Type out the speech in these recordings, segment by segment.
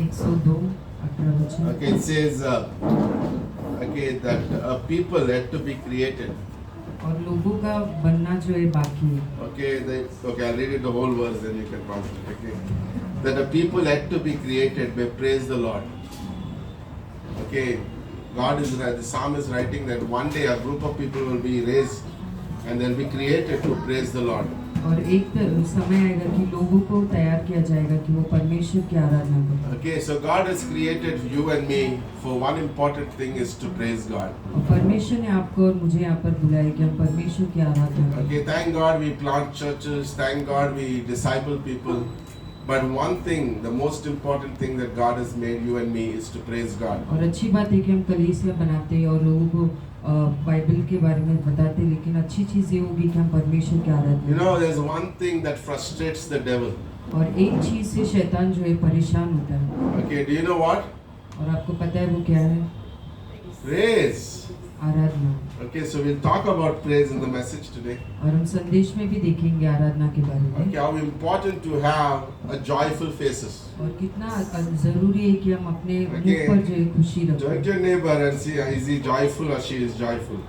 102 18 वचन। Okay, it says, that people had to be created. और लोगों का बनना जो है बाकी है। Okay, I'll read it the whole verse, then you can translate. Okay, that the people had to be created by praise the Lord. Okay, the psalm is writing that one day a group of people will be raised and they'll be created to praise the Lord. और एक समय आएगा कि लोगों को तैयार किया जाएगा कि वो परमेश्वर की आराधना करें। Okay, so God has created you and me for one important thing is to praise God. और परमेश्वर ने आपको और मुझे यहाँ पर बुलाया कि हम परमेश्वर की आराधना करें। Okay, thank God we plant churches, thank God we disciple people. But one thing, the most important thing that God has made you and me is to praise God. और अच्छी बात है कि हम कलीसिया बनाते हैं और लोगों को बाइबल के बारे में बताते हैं, लेकिन अच्छी चीज़ ये होगी कि हम परमेश्वर की आराधना। You know, there's one thing that frustrates the devil. और एक चीज़ से शैतान जो है परेशान होता है। Okay, do you know what? और आपको पता है वो क्या है? Praise. Aradhana. Okay, so we'll talk about praise in the message today. और हम संदेश में भी देखेंगे आराधना के बारे में। Okay, how important to have a joyful faces. और कितना जरूरी है कि हम अपने मुख पर जो है खुशी Join रखें। your neighbor and see, is he joyful or she is joyful?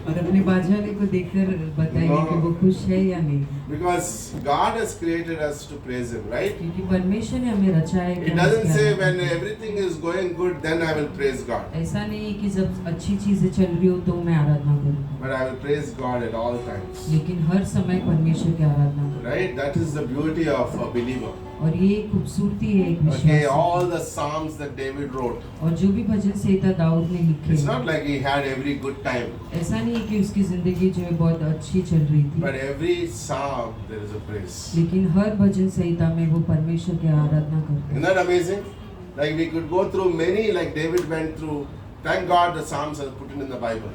और अपने बाजू वाले को देखकर बताइए कि वो खुश है या नहीं। Because God has created us to praise Him, right? क्योंकि परमेश्वर ने हमें रचा है। It doesn't say when everything is going good, then I will praise God. ऐसा नहीं है कि जब अच्छी चीजें चल रही हो तो मैं आराधना करूँ। But I will praise God at all times. लेकिन हर समय परमेश्वर की आराधना करूँ। Right? That is the beauty of a believer. और ये खूबसूरती है एक Okay, विश्वासी। all the psalms that David wrote. और जो भी भजन संहिता दाऊद ने लिखे। It's not like he had every good time. ऐसा नहीं है कि उसकी जिंदगी जो है बहुत अच्छी चल रही थी। But every psalm there is a praise. लेकिन हर भजन संहिता में वो परमेश्वर की आराधना करते। Isn't that amazing? Like we could go through many, like David went through. Thank God the psalms are put in the Bible.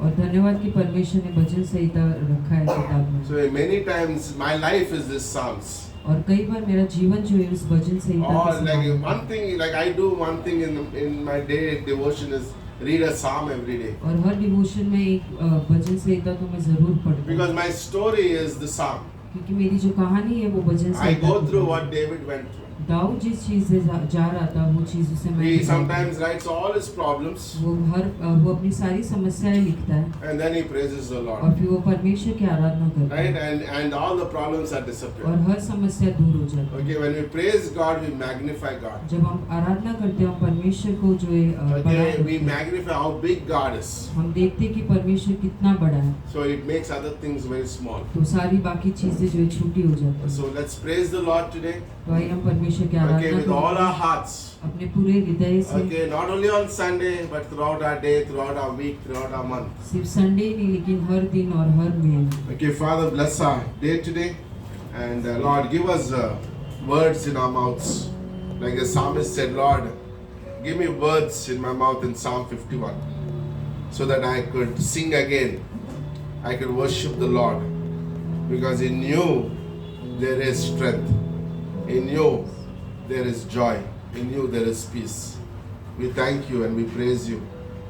और धन्यवाद कि परमेश्वर ने भजन संहिता रखा है किताब में। So many times my life is this psalms. और कई बार मेरा जीवन जो है उस भजन संहिता Or के like समान है। one thing, like I do one thing in my day devotion is read a psalm every day. और हर डिवोशन में एक भजन संहिता तो मैं जरूर पढ़ती हूँ। Because my story is the psalm. क्योंकि मेरी जो कहानी है वो भजन I संहिता go की through है। what David went through. Dawood जिस चीज से जा रहा था वो चीज उसे मैं He बताऊँ। sometimes writes all his problems वो अपनी सारी समस्याएं लिखता है and then he praises the और Lord. फिर वो परमेश्वर की आराधना करता Right? है And all the problems are और disappeared. हर समस्या दूर हो जाती है। Okay, when we praise God, we magnify God. जब हम आराधना करते हैं हम परमेश्वर को जो है बड़ा Okay, करते we हैं। magnify how big God is. हम देखते हैं कि परमेश्वर कितना बड़ा है So it makes other things very small. तो सारी बाकी चीजें जो है छोटी हो जाती हैं। So let's praise the Lord today. तो आइए हम परमेश्वर की Okay, आराधना with all करें our hearts. अपने पूरे हृदय से। Okay, not only on Sunday, but throughout our day, throughout our week, throughout our month. सिर्फ संडे ही नहीं लेकिन हर दिन और हर महीने। Okay, Father, bless our day today. And Lord, give us words in our mouths. Like the psalmist said, Lord, give me words in my mouth in Psalm 51. So that I could sing again. I could worship the Lord. Because in you, there is strength. In you, there is joy. In you, there is peace. We thank you and we praise you.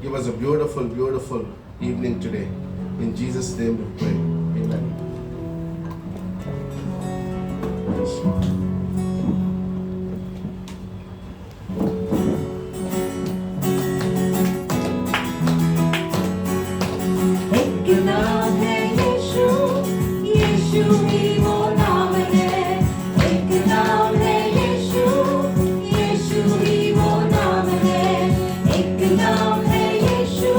Give us a beautiful, beautiful evening today. In Jesus' name we pray. Amen. एक नाम है यीशु, यीशु ही वो नाम है। एक नाम है यीशु, यीशु ही वो नाम है। एक नाम है यीशु,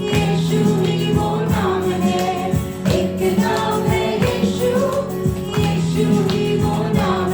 यीशु ही वो नाम है। एक नाम है यीशु, यीशु ही वो नाम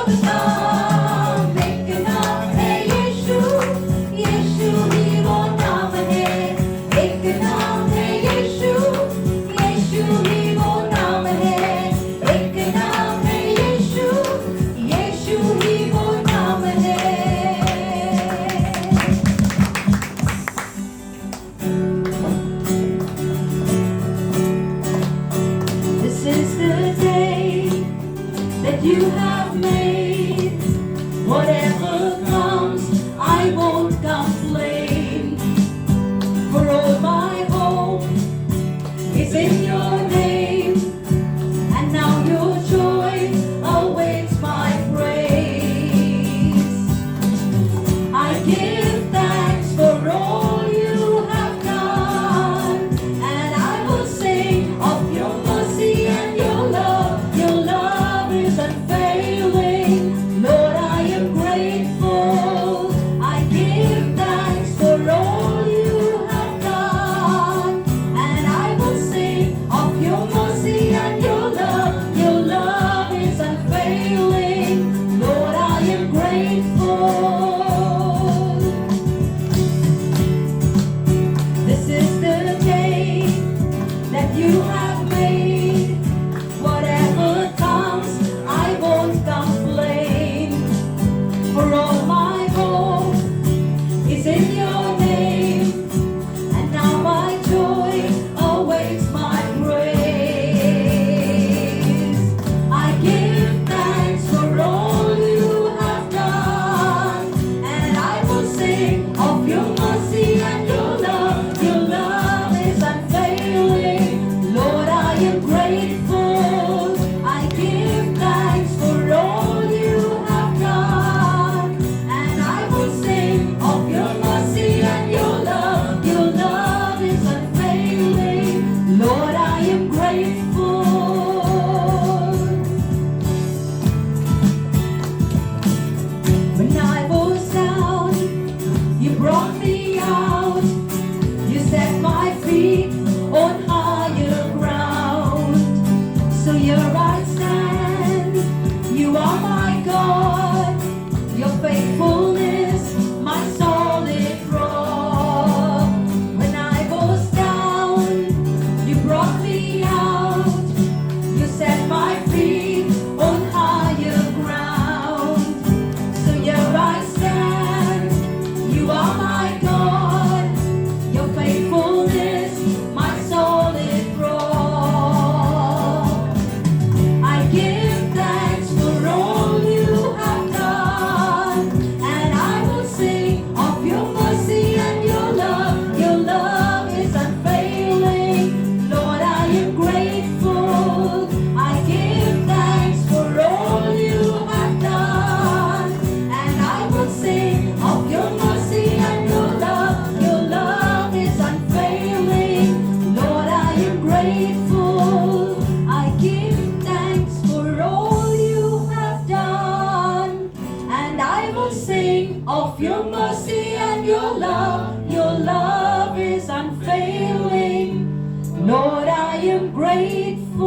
अब नाम, एक नाम है यीशु, यीशु ही वो नाम है। एक नाम है यीशु, यीशु ही वो नाम है। एक नाम है यीशु, यीशु ही वो नाम है। This is the day that you have made. Whatever comes, I won't complain. For all my hope is in your name, and now your joy awaits my praise. I give thanks for all you have done, and I will sing of your mercy and your love. Your love is unfailing. Lord, I am grateful. I give thanks for all you have done, and I will sing of your mercy and your love. Your love is unfailing. Lord, I am grateful. This is the day that you have made. Whatever comes, I won't complain. For all my hope is in your name, and now my joy awaits my praise. I give thanks for all you have done, and I will sing of your mercy and your love. Your love is unfailing. Lord, I am grateful. I give thanks for all you have done, and I will sing of your mercy and your love. Your love is unfailing. Lord, I am grateful. When I was down, you brought me out. You set my feet on higher ground. So here I stand. You are my God. Your faithfulness, my solid rock. When I was down, you brought me out. You set my feet on higher ground. So here I stand. You are my God. Your faithfulness, my solid rock. I give thanks for all you have done, and I will sing of your mercy and your love. Your love is unfailing. Lord, I am grateful. I give thanks for all you have done, and I will sing of your mercy and your love. Your love is unfailing. Lord, I am grateful. I give thanks for all you have done, and I will sing of your mercy and your love. Your love is unfailing. Lord, I am grateful.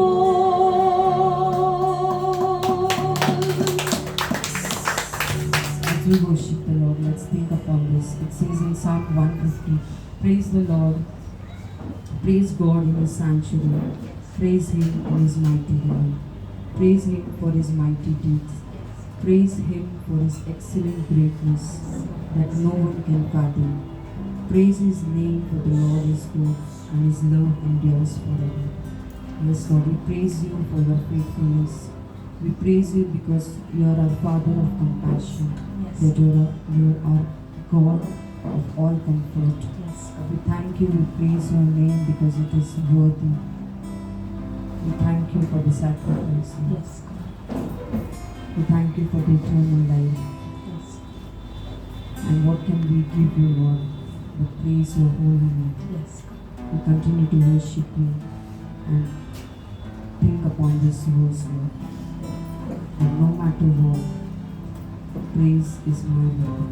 As we worship the Lord, let's think upon this. It says in Psalm 150, praise the Lord, praise God in his sanctuary, praise him in his mighty name, praise him for his mighty deeds, praise him for his excellent greatness that no one can fathom. Praise his name, for the Lord is good and his love endures forever. Yes, Lord, we praise you for your faithfulness. We praise you because you are our Father of compassion. That you are God of all comfort. We thank you, we praise your name because it is worthy. We thank you for the sacrifice. We thank you for the eternal life. And what can we give you, Lord, but praise your holy name. We continue to worship you and think upon this verse, Lord. And no matter what, praise is my weapon.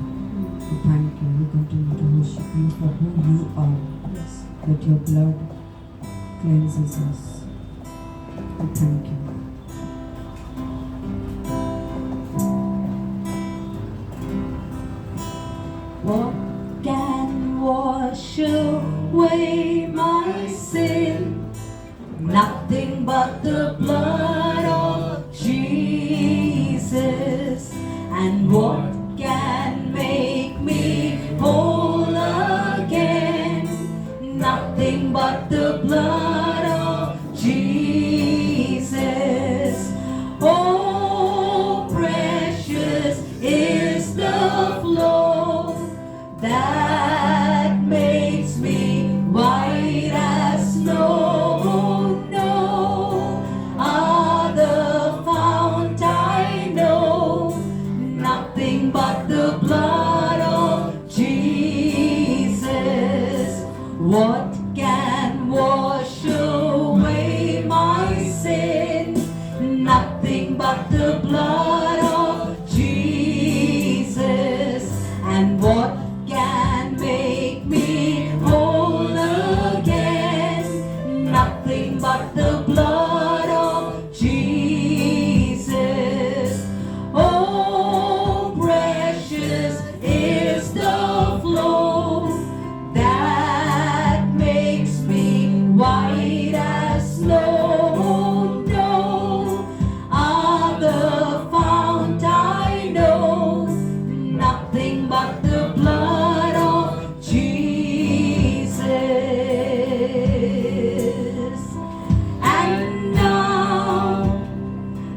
We thank you. We continue to worship you for who you are. That your blood cleanses us. We thank you. away my sin. Nothing but the blood of Jesus. And what can make me whole again? Nothing but the blood of Jesus. Oh, precious is the flow that makes me white as snow. No other fount I know, nothing but the blood of Jesus. What can wash away my sin? Nothing but the blood of Jesus. And what can make me whole again? Nothing but the blood of Jesus. Oh, precious is the flow that makes me white as snow. No other fount I know, nothing but the blood of Jesus. And now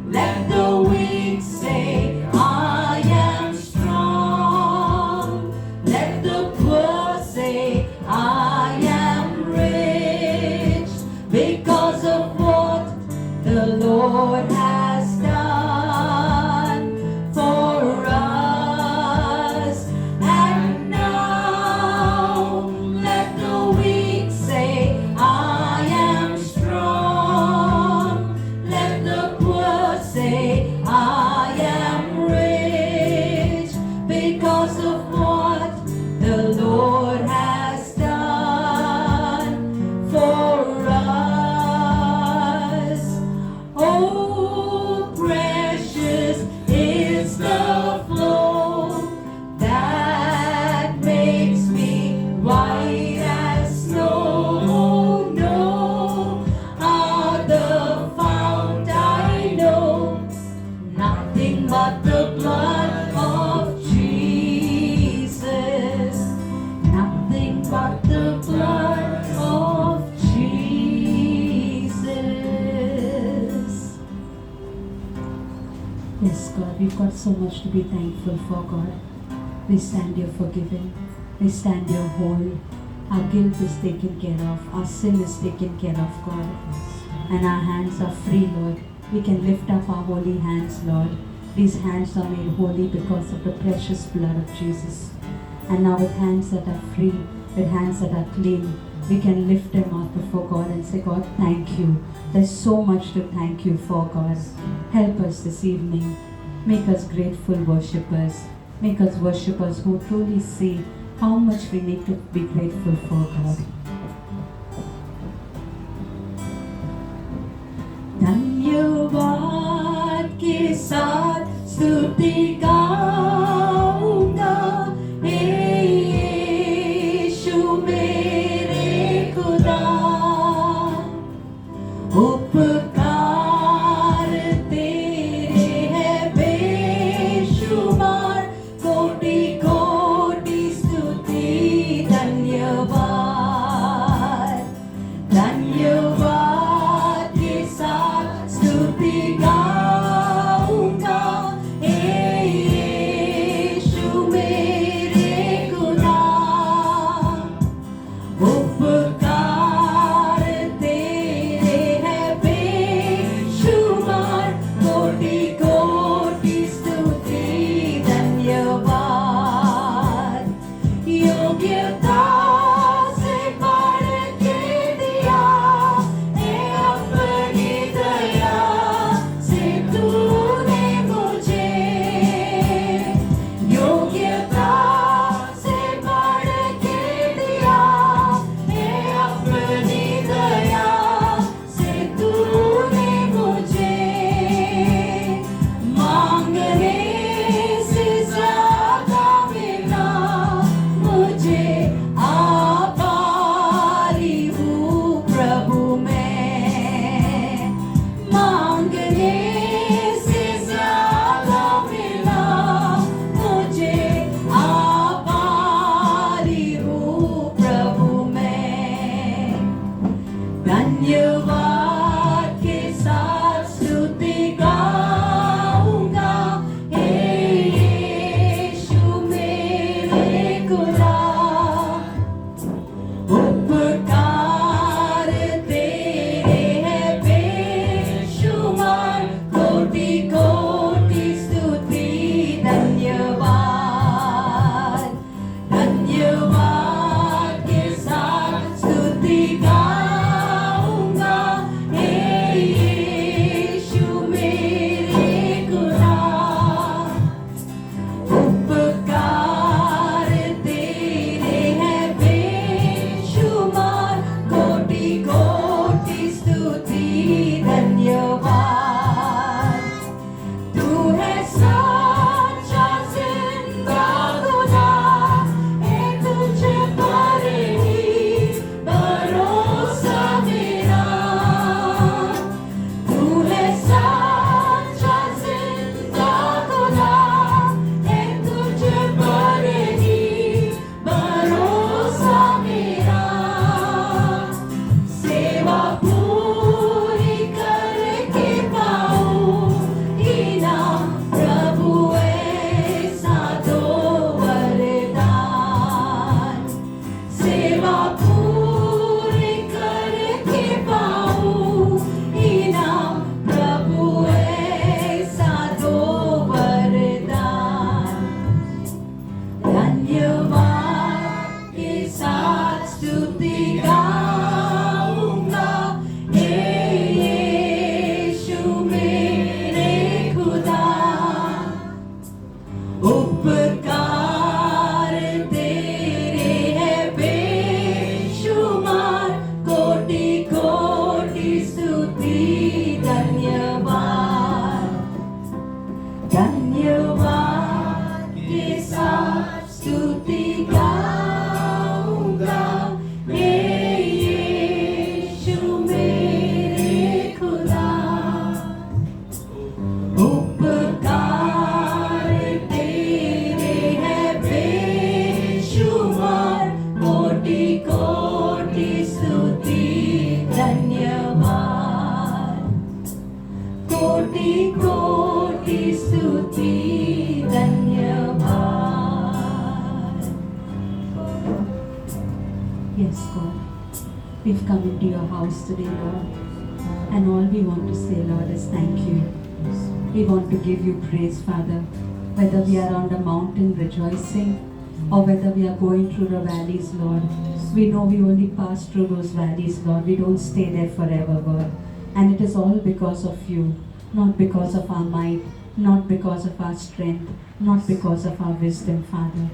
let the weak say, I am strong. Let the poor say, I am rich, because of what the Lord has done for us. And now let the weak say, I am strong. Let the poor say, I am rich, because of what the Lord has done for us. Oh, precious is the flow that makes me white as snow. No other fount I know, nothing but the blood of Jesus. Nothing but the blood of Jesus. Yes, God, we've got so much to be thankful for, God. We stand here forgiven. We stand here whole. Our guilt is taken care of. Our sin is taken care of, God. And our hands are free, Lord. We can lift up our holy hands, Lord. These hands are made holy because of the precious blood of Jesus. And now with hands that are free, with hands that are clean, we can lift them up before God and say, God, thank you. There's so much to thank you for, God. Help us this evening. Make us grateful worshippers. Make us worshippers who truly see how much we need to be grateful for, God. धन्यवाद के साथ स्तुति गाऊंगा, हे यीशु मेरे खुदा। उपकार तेरे हैं बेशुमार, कोटि कोटि स्तुति धन्यवाद। धन्यवाद के साथ स्तुति गाऊंगा, हे Yes, God. We've come into your house today, Lord. And all we want to say, Lord, is thank you. We want to give you praise, Father. Whether we are on the mountain rejoicing or whether we are going through the valleys, Lord. We know we only pass through those valleys, Lord. We don't stay there forever, God. And it is all because of you, not because of our might, not because of our strength, not because of our wisdom, Father.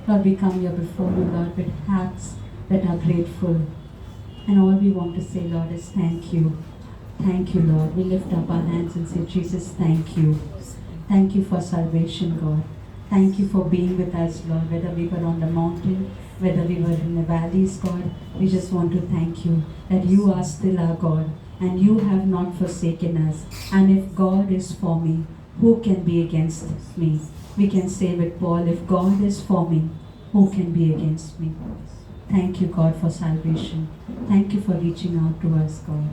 Lord, we come here before you, Lord, with hearts that are grateful. And all we want to say, Lord, is thank you. Thank you, Lord. We lift up our hands and say, Jesus, thank you. Thank you for salvation, God. Thank you for being with us, Lord, whether we were on the mountain, whether we were in the valleys, God. We just want to thank you that you are still our God and you have not forsaken us. And if God is for me, who can be against me? We can say with Paul, if God is for me, who can be against me? Thank you, God, for salvation. Thank you for reaching out to us, God.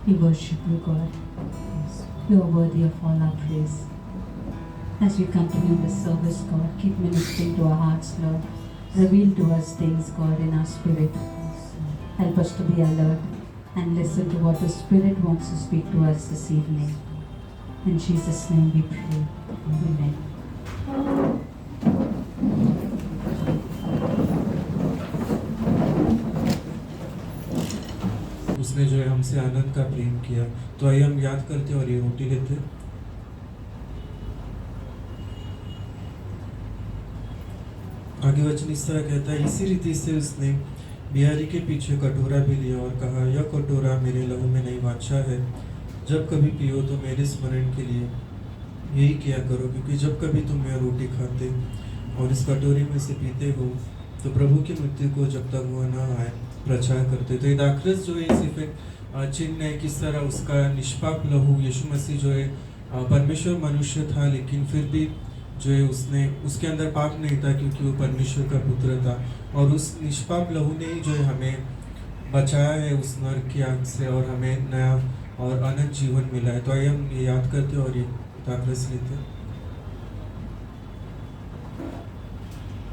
We worship you, God. You are worthy of all our praise. As we continue this service, God, keep ministering to our hearts, Lord. Reveal to us things, God, in our spirit. Help us to be alert and listen to what the Spirit wants to speak to us this evening. In Jesus' name we pray. Amen. उसने जो है हमसे आनंद का प्रेम किया। तो आइए हम याद करते और ये रोटी लेते। आगे वचन इस तरह कहता है, इसी रीति से उसने बिहारी के पीछे कटोरा भी लिया और कहा, यह कटोरा मेरे लहू में नई वाचा है। जब कभी पियो तो मेरे स्मरण के लिए यही किया करो, क्योंकि जब कभी तुम यह रोटी खाते और इस कटोरी में से पीते हो तो प्रभु की मृत्यु को जब तक वह न आए प्रचार करते। तो ये दाखरस जो है सिर्फ एक चिन्ह है, किस तरह उसका निष्पाप लहू, यीशु मसीह जो है परमेश्वर मनुष्य था, लेकिन फिर भी जो है उसने उसके अंदर पाप नहीं था क्योंकि वो परमेश्वर का पुत्र था। और उस निष्पाप लहू ने ही जो है हमें बचाया है उस नरक की आग से और हमें नया और अनंत जीवन मिला है। तो आइए हम ये याद करते हैं और ये दाखरस लेते हैं।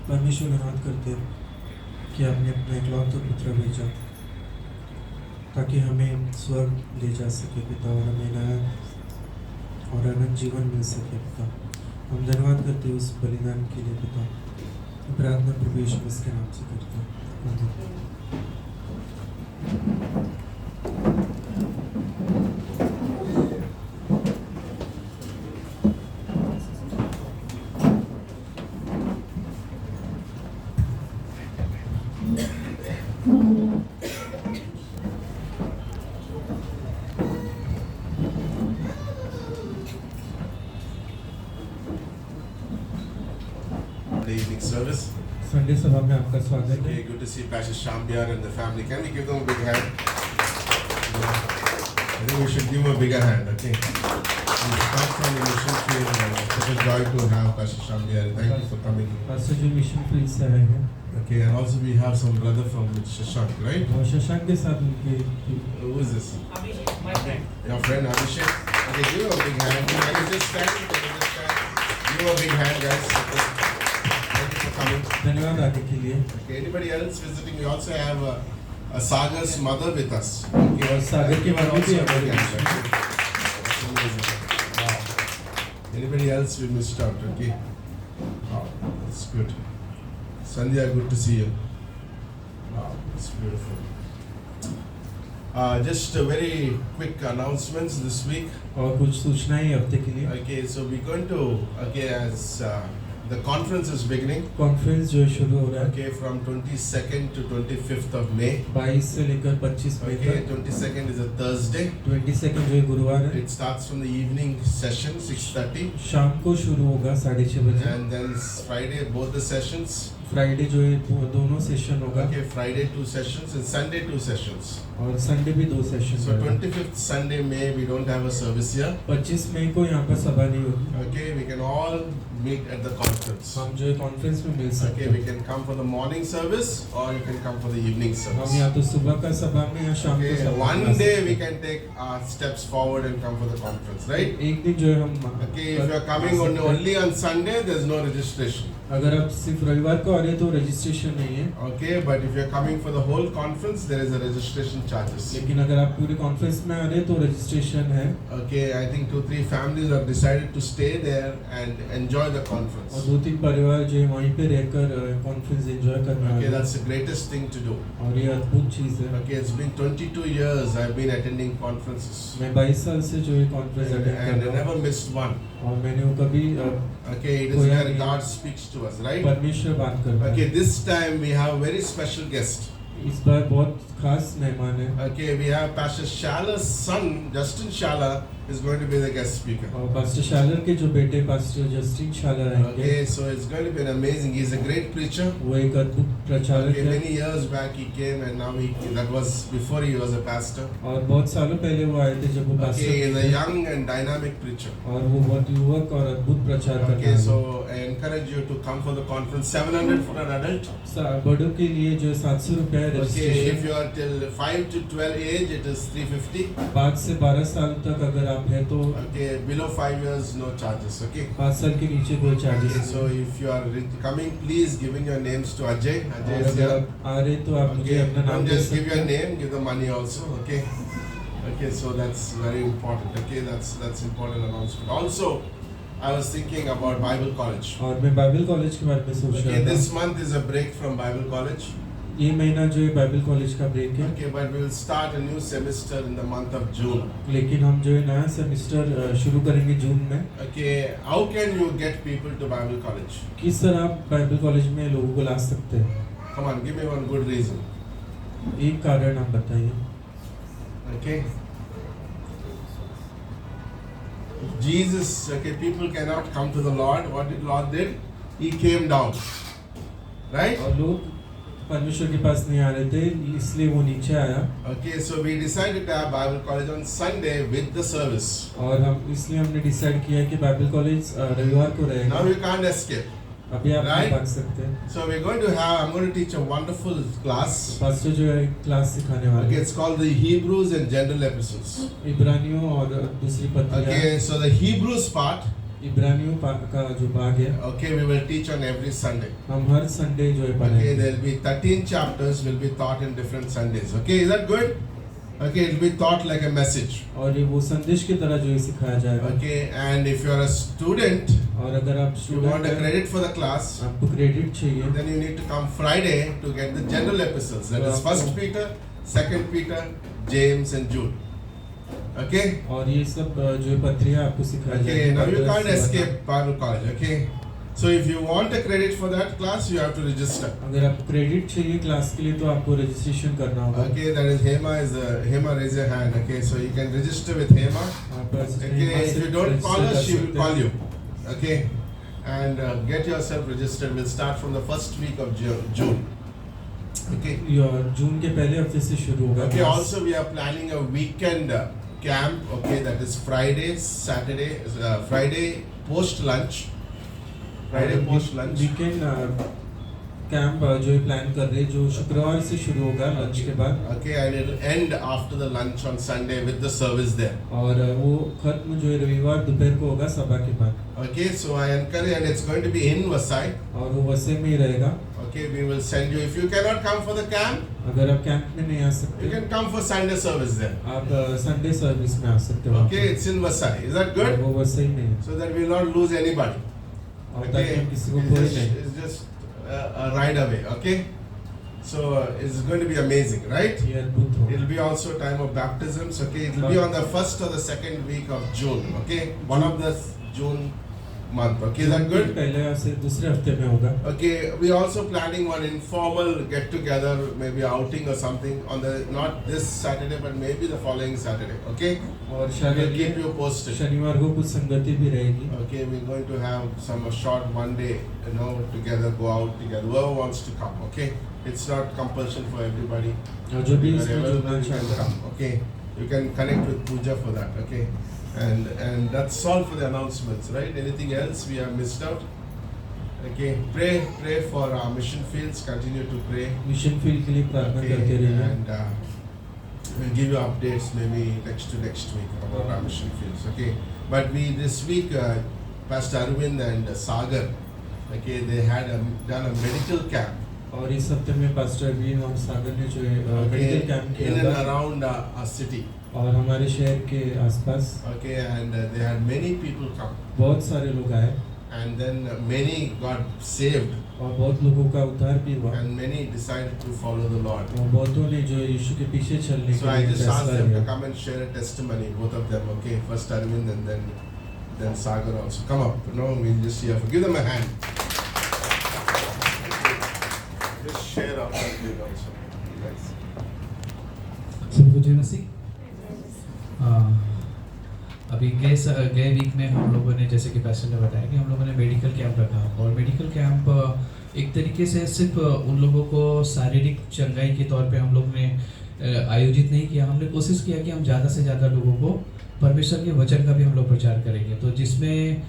परमेश्वर धन्यवाद करते हैं कि आपने अपना इकलौता पुत्र भेजा ताकि हमें स्वर्ग ले जा सके पिता, और हमें नया और अनंत जीवन मिल सके पिता। हम धन्यवाद करते हैं उस बलिदान के लिए पिता। प्रार्थना प्रभु यीशु मसीह के नाम से करते हैं। The evening service. संडे सभा में आपका स्वागत है। Okay, good to see Pastor Shambiar and the family. Can we give them a big hand? I think we should give them a bigger hand. Okay. We come from the mission field. Such a joy to have Pastor Shambiar. Thank you for coming. Pastor जो mission field से आए हैं, Okay, and also we have some brother from Shashank, right? और शशांक के साथ उनके Who is this? My friend. Your friend Abhishek. Okay, give him a big hand. Can you just stand? Can you just stand? Give him a big hand, guys. Okay. Thank you for coming. धन्यवाद आगे के लिए। Okay, anybody else visiting? We also have Sagar's mother with us. Okay, और सागर की mummy भी हमारे Yes, बीच में। that's amazing. Wow. Anybody else we missed out? Okay. Wow, that's good. Sandhya, good to see you. Wow, it's beautiful. Just a very quick announcements this week. और कुछ सूचनाएं हफ्ते के लिए। Okay, so we're going to, okay, as the conference is beginning, conference जो शुरू हो रहा है okay, from 22nd to 25th of May. 22 से लेकर 25 मई Okay, तक। 22nd is a Thursday. 22 जो है गुरुवार है। It starts from the evening session, 6:30, शाम को शुरू होगा 6:30 बजे। and then Friday, both the sessions. Friday जो है दोनों सेशन होगा Okay, Friday 2 sessions and Sunday 2 sessions. और संडे भी 2 सेशन So होगा। 25th Sunday May we don't have a service here. 25 मई को यहाँ पर सभा नहीं होगी। Okay, we can all meet at the conference. हम जो है कॉन्फ्रेंस में मिल सकते Okay, we हैं। can come for the morning service or you can come for the evening हम service. या तो सुबह का सभा में या शाम को Okay, सभा में one आ day सकते we हैं। can take our steps forward and come for the conference, right? एक दिन जो है हम Okay, if you are coming only on Sunday, there's no registration. अगर आप सिर्फ रविवार को आ रहे हैं तो रजिस्ट्रेशन नहीं है, Okay, but if you are coming for the whole conference, there is a registration charges. लेकिन अगर आप पूरे कॉन्फ्रेंस में आ रहे हैं तो रजिस्ट्रेशन है। Okay, I think 2-3 families have decided to stay there and enjoy the और conference. 2-3 परिवार जो है वहीं पे रहकर कॉन्फ्रेंस एंजॉय करना Okay, है that's the greatest thing to do. और ये अद्भुत चीज़ है। Okay, it's been 22 years I've been attending conferences मैं 22 साल से जो है कॉन्फ्रेंस and अटेंड I कर रहा हूँ never missed one. और मैंने वो कभी Okay, it is कोई where नहीं। God speaks to us, right? परमेश्वर बात करता है। Okay, this time we have a very special guest. इस बार बहुत खास मेहमान है Okay, we have Pastor Shaller's son, Justin Shaller, is going to be the guest speaker. और पास्टर शालर के जो बेटे पास्टर जस्टिन शालर आएंगे। Okay, so it's going to be an amazing. He's a great preacher. वो एक अद्भुत प्रचारक Okay, है many years back he came and now that was before he was a pastor. और बहुत सालों पहले वो आए थे जब वो Okay, पास्टर he's a थे young and dynamic preacher. और वो बहुत युवक और अद्भुत प्रचार करता Okay, है। so I encourage you to come for the conference. 700 for an adult. बड़ों के लिए जो 700 रुपए है Okay, if registration. you are till 5 to 12 age, it is 350. 5 से 12 साल तक अगर आप हैं तो Okay, below 5 years, no charges. Okay. 5 साल के नीचे कोई Okay, charges so if you are coming, please giving your names to Ajay. Ajay और is अगर here. आप आ रहे तो आप मुझे Okay, अपना नाम don't दे just give सकते your हैं। name, give the money also. Okay. Okay, so that's very important. Okay, that's important announcement. Also, I was thinking about Bible College. और मैं बाइबल कॉलेज के बारे में सोच Okay, रहा this था। month is a break from Bible College. ये महीना जो है बाइबल कॉलेज का ब्रेक है, Okay, but we will start a new semester in the month of June. लेकिन हम जो है नया सेमेस्टर शुरू करेंगे जून में। Okay, how can you get people to Bible College? किस तरह आप बाइबल कॉलेज में लोगों को ला सकते हैं? Come on, give me one good reason. एक कारण आप बताइए। Okay. Jesus, okay, people cannot come to the Lord. What did Lord did? He came down. Right? और लोग परमेश्वर के पास नहीं आ रहे थे इसलिए वो नीचे आया Okay, so we decided to have Bible college on Sunday with the service. और हम इसलिए हमने डिसाइड किया कि बाइबल कॉलेज रविवार को Now रहेगा। you can't escape. अभी आप नहीं Right? भाग सकते हैं। So we're going to have, I'm going to teach a wonderful class. Pastor जो है क्लास सिखाने वाले Okay, हैं। it's called the Hebrews and General Epistles. इब्रानियों और दूसरी पत्रियाँ। Okay, so the Hebrews part, इब्रानियों का जो भाग है okay, we will teach on every Sunday. हम हर संडे जो है Okay, पढ़ेंगे। there will be 13 chapters will be taught in different Sundays. Okay, is that good? Okay, it will be taught like a message. और ये वो संदेश की तरह जो है सिखाया जाएगा। Okay, and if you are a student, और अगर आप you want स्टूडेंट a हैं, credit for the class, आपको क्रेडिट चाहिए then you need to come Friday to get the general epistles. That is 1 Peter, 2 Peter, James and Jude. Okay? और ये सब जो है पत्रियाँ आपको सिखाई Okay, जाएगी। now you can't पत्र से escape Bible college. Okay? So if you want a credit for that class, you have to register. अगर आपको क्रेडिट चाहिए क्लास के लिए तो आपको रजिस्ट्रेशन करना होगा। Okay, that is Hema Hema, raise your hand. Okay, so you can register with Hema. आप Okay, if you don't call her, she will call you. Okay, and get yourself registered. We'll start from the first week of June. Okay. जून के पहले हफ्ते से शुरू होगा। Okay. Class. Also, we are planning a weekend camp. Okay, that is Friday, Saturday, Friday post lunch. Friday post lunch. Weekend camp जो है plan कर रहे हैं जो शुक्रवार से शुरू होगा लंच के बाद Okay, and it will end after the lunch on Sunday with the service there. और वो खत्म जो है रविवार दोपहर को होगा सभा के बाद Okay, so I encourage, and it's going to be in Vasai. और वो वैसे में ही रहेगा। Okay, we will send you. If you cannot come for the camp, अगर आप कैंप में नहीं आ you सकते can come for Sunday service there. आप संडे सर्विस में आ सकते हो। Okay, it's in Vasai. Is that और good? वो वैसे ही नहीं है So that we will not lose anybody. और Okay, ताकि हम किसी को it's कोई just, नहीं। it's just a ride away. Okay, so it's going to be amazing, right? ये अद्भुत It will होगा। be also a time of baptisms. Okay, it will be on the first or the second week of June. Okay, one of the June month. Okay, is that good? पहले से दूसरे हफ्ते में होगा. Okay, we are also planning one informal get together, maybe outing or something on the not this Saturday but maybe the following Saturday. Okay, और we'll शायद keep you posted. शनिवार को कुछ संगति भी रहेगी. Okay, we're going to have some short one day, together, go out together. Whoever wants to come. Okay, it's not compulsion for everybody. और जो भी इसमें Wherever जुड़ना you can चाहता है. come. Okay, you can connect with Pooja for that. Okay. And that's all for the announcements, right? Anything else we have missed out? Okay, pray for our mission fields. Continue to pray. Mission field के लिए प्रार्थना Okay, करते रहिए. and we'll give you updates maybe next week about our mission fields. Okay, but we this week Pastor Arvind and Sagar, okay, they had done a medical camp. और इस हफ्ते में pastor Wien और सागर ने जो है मेडिकल कैंप in किया and था. around our city. और हमारे शहर के आसपास Okay, and they had many people come, बहुत सारे लोग आए and then many got saved. और बहुत लोगों का उद्धार भी हुआ. And many decided to follow the Lord. और बहुतों ने जो यीशु के पीछे चलने So के I लिए just asked फैसला them to लिया. come and share a testimony, both of them. Okay, first Arvind and then Sagar also. Come up, we'll just hear. Give them a hand. Just share our testimony also. Nice. सबको जय मसीह. अभी गए week में हम लोगों ने, जैसे कि पैसे ने बताया, कि हम लोगों ने मेडिकल कैंप रखा. और मेडिकल कैंप एक तरीके से सिर्फ उन लोगों को शारीरिक चंगाई के तौर पे हम लोग ने आयोजित नहीं किया. हमने कोशिश किया कि हम ज़्यादा से ज़्यादा लोगों को परमेश्वर के वचन का भी हम लोग प्रचार करेंगे. तो जिसमें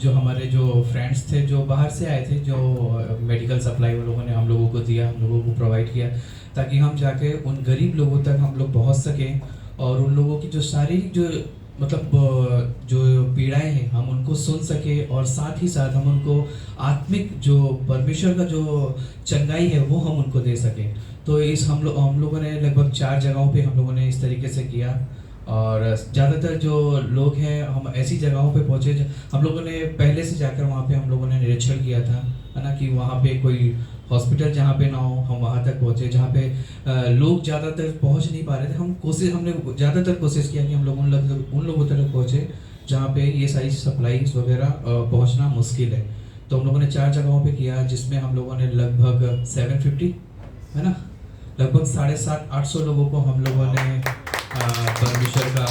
जो हमारे जो फ्रेंड्स थे जो बाहर से आए थे, जो मेडिकल सप्लाई उन लोगों ने हम लोगों को दिया, हम लोगों को प्रोवाइड किया, ताकि हम जाके उन गरीब लोगों तक हम लोग पहुँच सकें और उन लोगों की जो शारीरिक जो जो पीड़ाएं हैं हम उनको सुन सके, और साथ ही साथ हम उनको आत्मिक जो परमेश्वर का जो चंगाई है वो हम उनको दे सकें. तो इस हम लोगों ने लगभग 4 जगहों पे हम लोगों ने इस तरीके से किया. और ज़्यादातर जो लोग हैं हम ऐसी जगहों पे पहुँचे. हम लोगों ने पहले से जाकर वहाँ पे हम लोगों ने निरीक्षण किया था, है ना, कि वहाँ पे कोई हॉस्पिटल जहाँ पे ना हो, हम वहाँ तक पहुँचे. जहाँ पे लोग ज़्यादातर पहुँच नहीं पा रहे थे, हमने ज़्यादातर कोशिश किया कि हम लोग उन लोगों तक पहुँचे जहाँ पे ये सारी सप्लाईज वगैरह पहुँचना मुश्किल है. तो हम लोगों ने 4 जगहों पे किया, जिसमें हम लोगों ने लगभग 750, है ना, लगभग 750-800 लोगों को हम लोगों ने परमेश्वर का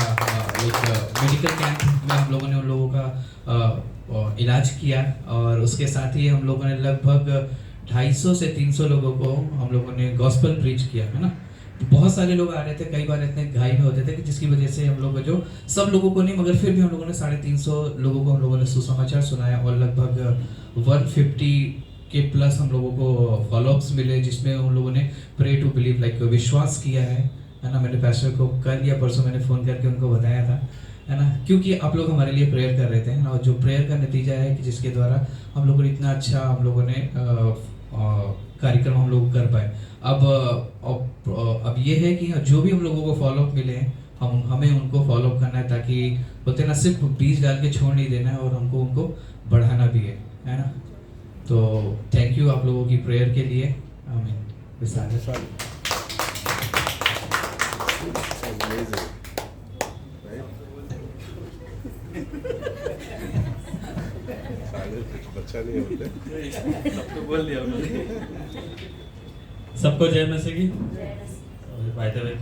एक मेडिकल कैंप में हम लोगों ने उन लोगों का इलाज किया. और उसके साथ ही हम लोगों ने लगभग 250 से 300 लोगों को हम लोगों ने गॉस्पेल प्रीच किया, है ना. तो बहुत सारे लोग आ रहे थे, कई बार इतने घाई में होते थे कि जिसकी वजह से हम लोग जो सब लोगों को नहीं, मगर फिर भी हम लोगों ने 350 लोगों को हम लोगों ने सुसमाचार सुनाया. और लगभग 150 के प्लस हम लोगों को फॉलोअप्स मिले, जिसमें उन लोगों ने प्रे टू बिलीव लाइक विश्वास किया है ना. मैंने पैस्टर को कर दिया, परसों मैंने फ़ोन करके उनको बताया था, है ना, क्योंकि आप लोग हमारे लिए प्रेयर कर रहे थे, है ना. और जो प्रेयर का नतीजा है कि जिसके द्वारा हम लोगों ने इतना अच्छा हम लोगों ने कार्यक्रम हम लोग कर पाए. अब ये है कि जो भी हम लोगों को फॉलोअप मिले हमें उनको फॉलोअप करना है, ताकि बोलते ना सिर्फ बीज डाल के छोड़ नहीं देना है, और हमको उनको बढ़ाना भी है ना. तो थैंक यू आप लोगों की प्रेयर के लिए. आमीन. Amazing. कुछ बच्चा नहीं होते. सबको बोल दिया उन्होंने. सबको जय मसीह की. बाय द वे,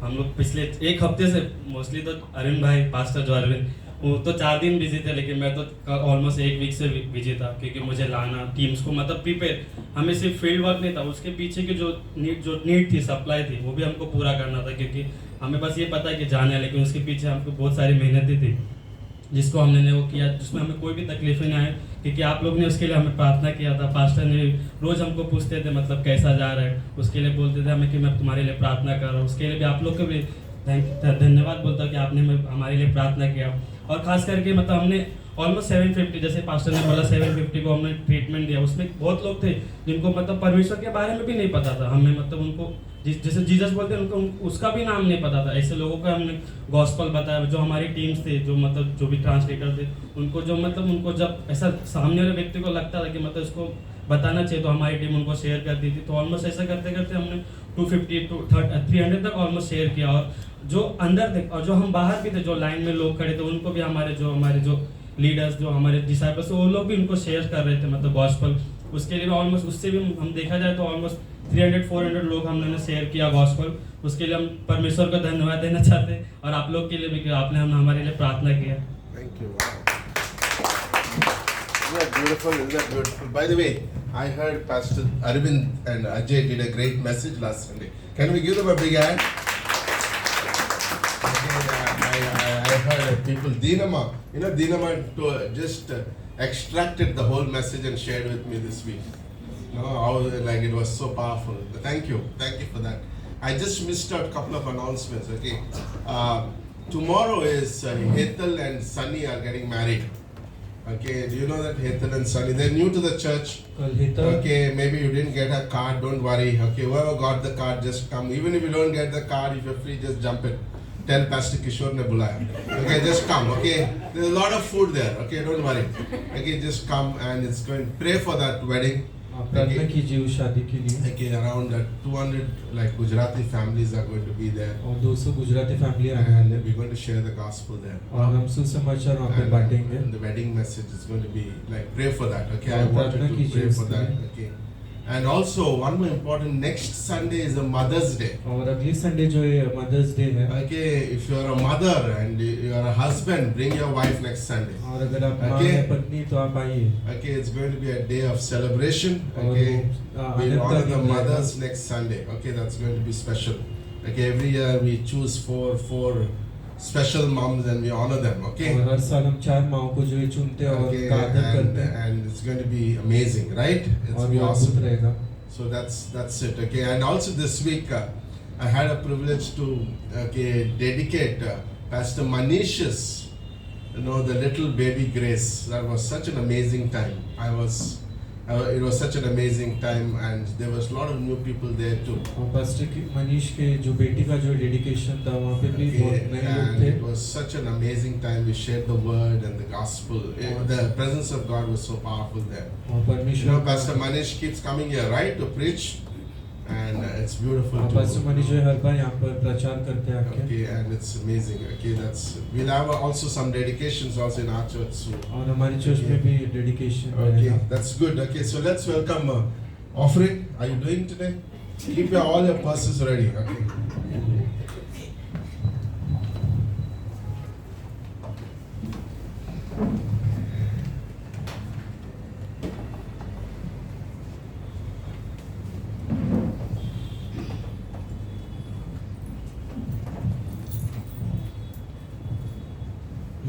हम लोग पिछले 1 हफ्ते से मोस्टली तो अरविंद भाई, पास्टर जो अरविंद, वो तो 4 दिन बिजी थे, लेकिन मैं तो ऑलमोस्ट 1 वीक से बिजी था, क्योंकि मुझे लाना टीम्स को मतलब प्रिपेयर, हमें सिर्फ फील्ड वर्क नहीं था, उसके पीछे की जो नीड थी, सप्लाई थी, वो भी हमको पूरा करना था. क्योंकि हमें बस ये पता है कि जाना है, लेकिन उसके पीछे हमको बहुत सारी मेहनतें थी, जिसको हमने वो किया, जिसमें हमें कोई भी तकलीफें नहीं आए, क्योंकि आप लोग ने उसके लिए हमें प्रार्थना किया था. पास्टर ने रोज़ हमको पूछते थे मतलब कैसा जा रहा है, उसके लिए बोलते थे हमें कि मैं तुम्हारे लिए प्रार्थना कर रहा हूँ. उसके लिए भी आप लोग को भी धन्यवाद बोलता हूँ कि आपने हमारे लिए प्रार्थना किया. और खास करके मतलब हमने ऑलमोस्ट 750, जैसे पास्टर ने बोला 750 को हमने ट्रीटमेंट दिया. उसमें बहुत लोग थे जिनको मतलब परमेश्वर के बारे में भी नहीं पता था. हमें मतलब उनको जैसे जीसस बोलते हैं, उनको उसका भी नाम नहीं पता था. ऐसे लोगों को हमने गॉस्पेल बताया. जो हमारी टीम्स थे, जो मतलब जो भी ट्रांसलेटर थे, उनको जो मतलब उनको जब ऐसा सामने वाले व्यक्ति को लगता था कि मतलब इसको बताना चाहिए, तो हमारी टीम उनको शेयर करती थी. तो ऑलमोस्ट ऐसा करते करते हमने 250 to 300 तक ऑलमोस्ट शेयर किया. और जो अंदर थे और जो हम बाहर भी थे, जो लाइन में लोग खड़े थे, उनको भी हमारे जो लीडर्स जो हमारे डिसाइपल्स वो लोग भी उनको शेयर कर रहे थे मतलब गॉस्पल। उसके लिए भी ऑलमोस्ट उससे भी हम देखा जाए तो ऑलमोस्ट 300-400 लोग हम लोगों ने शेयर किया गॉस्पल। उसके लिए हम परमेश्वर को धन्यवाद देना चाहते हैं और आप लोग के लिए भी कि आपने हम हमारे लिए प्रार्थना किया। Thank you. Wow. Isn't that beautiful? Isn't that beautiful? By the way, I heard Pastor Arvind and Ajay did a great message last Sunday. Can we give them a big hand? I heard people, Dinama, you know, Dinama just extracted the whole message and shared with me this week. No, like it was so powerful. Thank you for that. I just missed out a couple of announcements. Okay, tomorrow is Hetal and Sunny are getting married. Okay, do you know that Hetal and Sunny? They're new to the church. कल Hetal Okay, maybe you didn't get a card, don't worry. Okay, whoever got the card, just come. Even if you don't get the card, if you're free, just jump in. Tell Pastor Kishore ne bulaya. Okay, just come. Okay, there's a lot of food there. Okay, don't worry. Okay, just come and it's going. Pray for that wedding. आप प्रार्थना कीजिए उस शादी के लिए। Okay, around 200 like Gujarati families are going to be there. और 200 Gujarati family आने वाले And हैं। we're going to share the gospel there. और हम सुसमाचार वहाँ पे And, बांटेंगे। and the wedding message is going to be like pray for that. Okay, I और wanted प्रार्थना to कीजिए pray for उसके that. लिए। Okay, and also one more important. Next Sunday is a Mother's Day. और अगली Sunday जो है mother's day है। Okay, if you are a mother and you are a husband, bring your wife next Sunday. और अगर आप माँ Okay. हैं पत्नी तो आप आइए। Okay, it's going to be a day of celebration. और Okay, आनंद we'll का honor the दिन रहेगा। mothers next Sunday. Okay, that's going to be special. Okay, every year we choose four special moms and we honor them. Okay. और हर साल हम 4 माओं को जो है चुनते हैं और Okay, उनका आदर करते हैं। and it's going to be amazing, right? It's और be वो awesome. अद्भुत रहेगा। So that's it. Okay, and also this week I had a privilege to dedicate Pastor Manish's, the little baby Grace. That was such an amazing time. It was such an amazing time, and there was a lot of new people there too. और pastor Manish के जो बेटी का जो dedication था वहाँ पे भी बहुत नए लोग And थे। it was such an amazing time. We shared the word and the gospel. The presence of God was so powerful there. और परमेश्वर Pastor Manish keeps coming here, right, to preach, and it's beautiful और too. Pastor Manish जो है हर बार यहाँ पर प्रचार करते हैं आके। Okay, and it's amazing. Okay, we'll have also some dedications also in our church soon. और हमारी चर्च में भी डेडिकेशन Okay, रहेगा। that's good. Okay, so let's welcome offering. Are you doing today? Keep all your purses ready. Okay.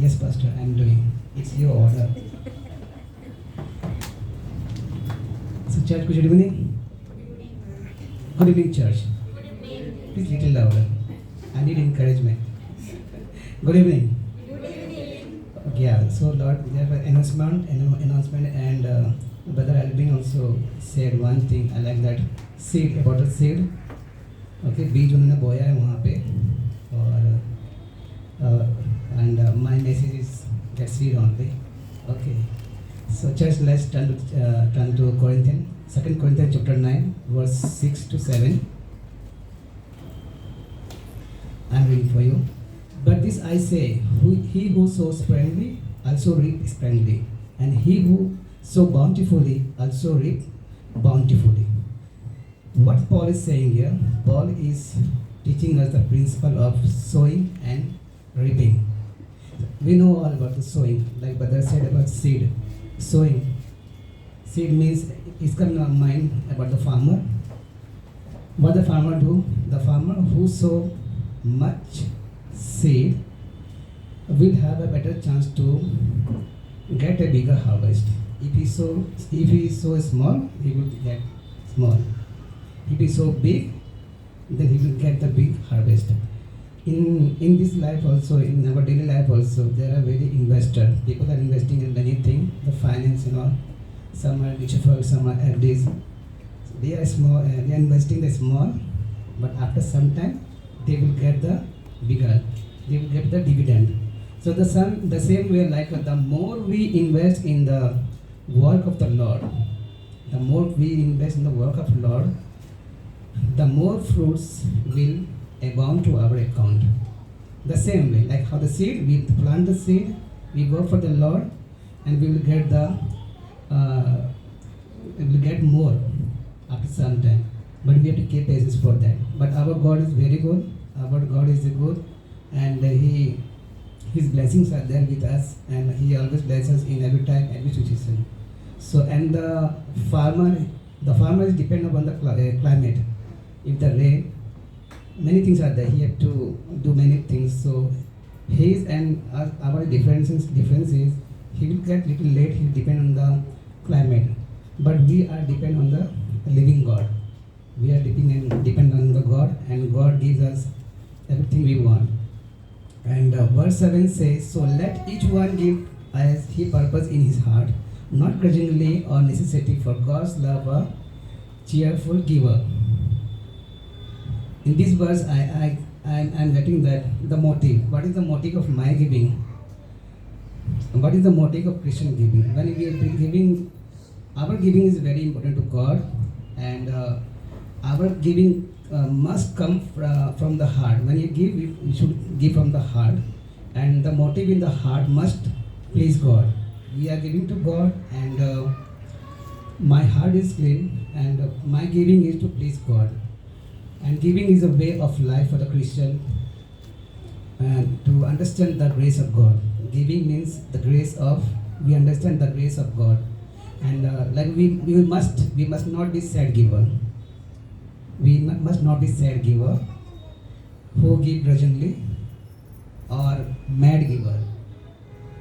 Yes, Pastor, I'm doing. It's your order. So, church, good evening. Good evening, church. Please little louder. I need encouragement. Good evening. Yeah. So, Lord, there was announcement, and Brother Albin also said one thing. I like that seed about the seed. Okay, बीज उन्होंने बोया है वहाँ पे और and my message is that seed only. Okay. So church, let's turn to Corinthians, 2 Corinthians chapter 9, verse 6 to 7. I'm reading for you. But this I say, he who sows sparingly also reap sparingly, and he who sow bountifully also reap bountifully. What Paul is saying here, Paul is teaching us the principle of sowing and reaping. We know all about the sowing, like Brother said about seed. Sowing. Seed means it's come to our mind about the farmer. What the farmer do? The farmer who sow much seed will have a better chance to get a bigger harvest. If he sow small, he will get small. If he sow big, then he will get the big harvest. In this life also, in our daily life also, there are very investors. People are investing in many things, the finance and all. Some are mutual funds, some are FDs. They are small. They are investing the small, but after some time, they will get the bigger. They will get the dividend. So the same way, like the more we invest in the work of the Lord, the more we invest in the work of the Lord, the more fruits will abound to our account. The same way, like how the seed, we plant the seed, we work for the Lord, and we will get the we will get more after some time. But we have to keep patience for that. But our God is very good. Our God is good, and His blessings are there with us, and He always blesses us in every time, every situation. So, and the farmer is dependent upon the climate. If the rain, many things are there. He have to do many things. So, his and our difference is he will get little late. He depend on the climate, but we are depend on the living God. We are depend on the God, and God gives us everything we want. And verse 7 says, "So let each one give as he purpose in his heart, not grudgingly or necessity, for God's love a cheerful giver." In this verse, I'm getting that the motive. What is the motive of my giving? What is the motive of Christian giving? When we are giving, our giving is very important to God, and our giving must come from the heart. When you give, you should give from the heart, and the motive in the heart must please God. We are giving to God, and my heart is clean, and my giving is to please God. And giving is a way of life for the Christian, and to understand the grace of God. Giving means the grace of, we understand the grace of God, and like we must not be sad giver. We must not be sad giver who give grudgingly, or mad giver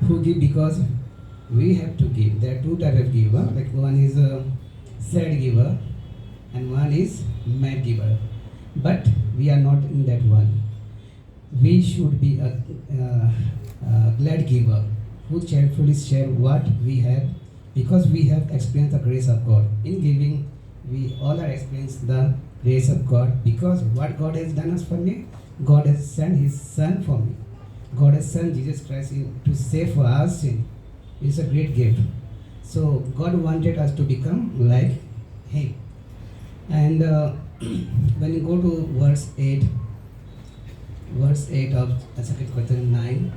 who give because we have to give. There are two types of giver. Like one is a sad giver, and one is mad giver. But we are not in that one. We should be a glad giver who cheerfully share what we have, because we have experienced the grace of God. In giving, we all are experienced the grace of God, because what God has done us for me, God has sent His Son for me. God has sent Jesus Christ to save for our sin. It's a great gift. So God wanted us to become like Him. And when you go to verse 8 of 2 Corinthians 9,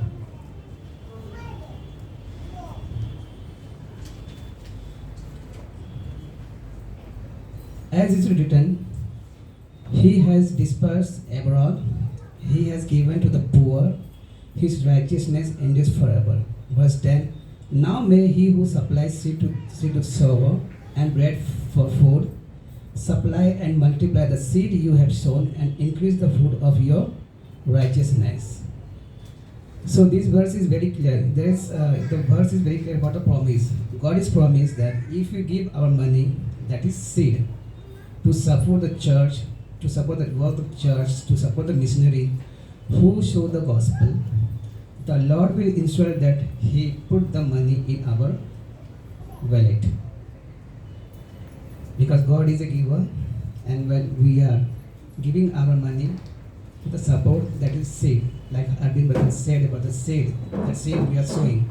as is written, He has dispersed abroad, He has given to the poor, His righteousness endures forever. Verse 10, now may He who supplies seed to sower and bread for food, supply and multiply the seed you have sown, and increase the fruit of your righteousness. So this verse is very clear. The verse is very clear about a promise. God is promised that if we give our money, that is seed, to support the church, to support the work of church, to support the missionary who show the gospel, the Lord will ensure that He put the money in our wallet. Because God is a giver, and when we are giving our money to the support, that is seed, like Arvind Brother said about the seed, that seed we are sowing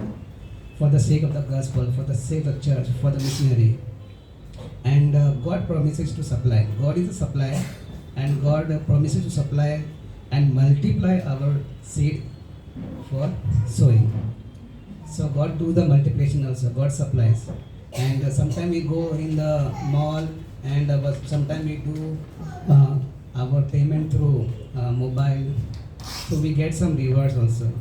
for the sake of the gospel, for the sake of the church, for the missionary. And God promises to supply. God is a supplier, and God promises to supply and multiply our seed for sowing. So God do the multiplication also. God supplies. And sometimes we go in the mall, and sometimes we do our payment through mobile. So we get some rewards also,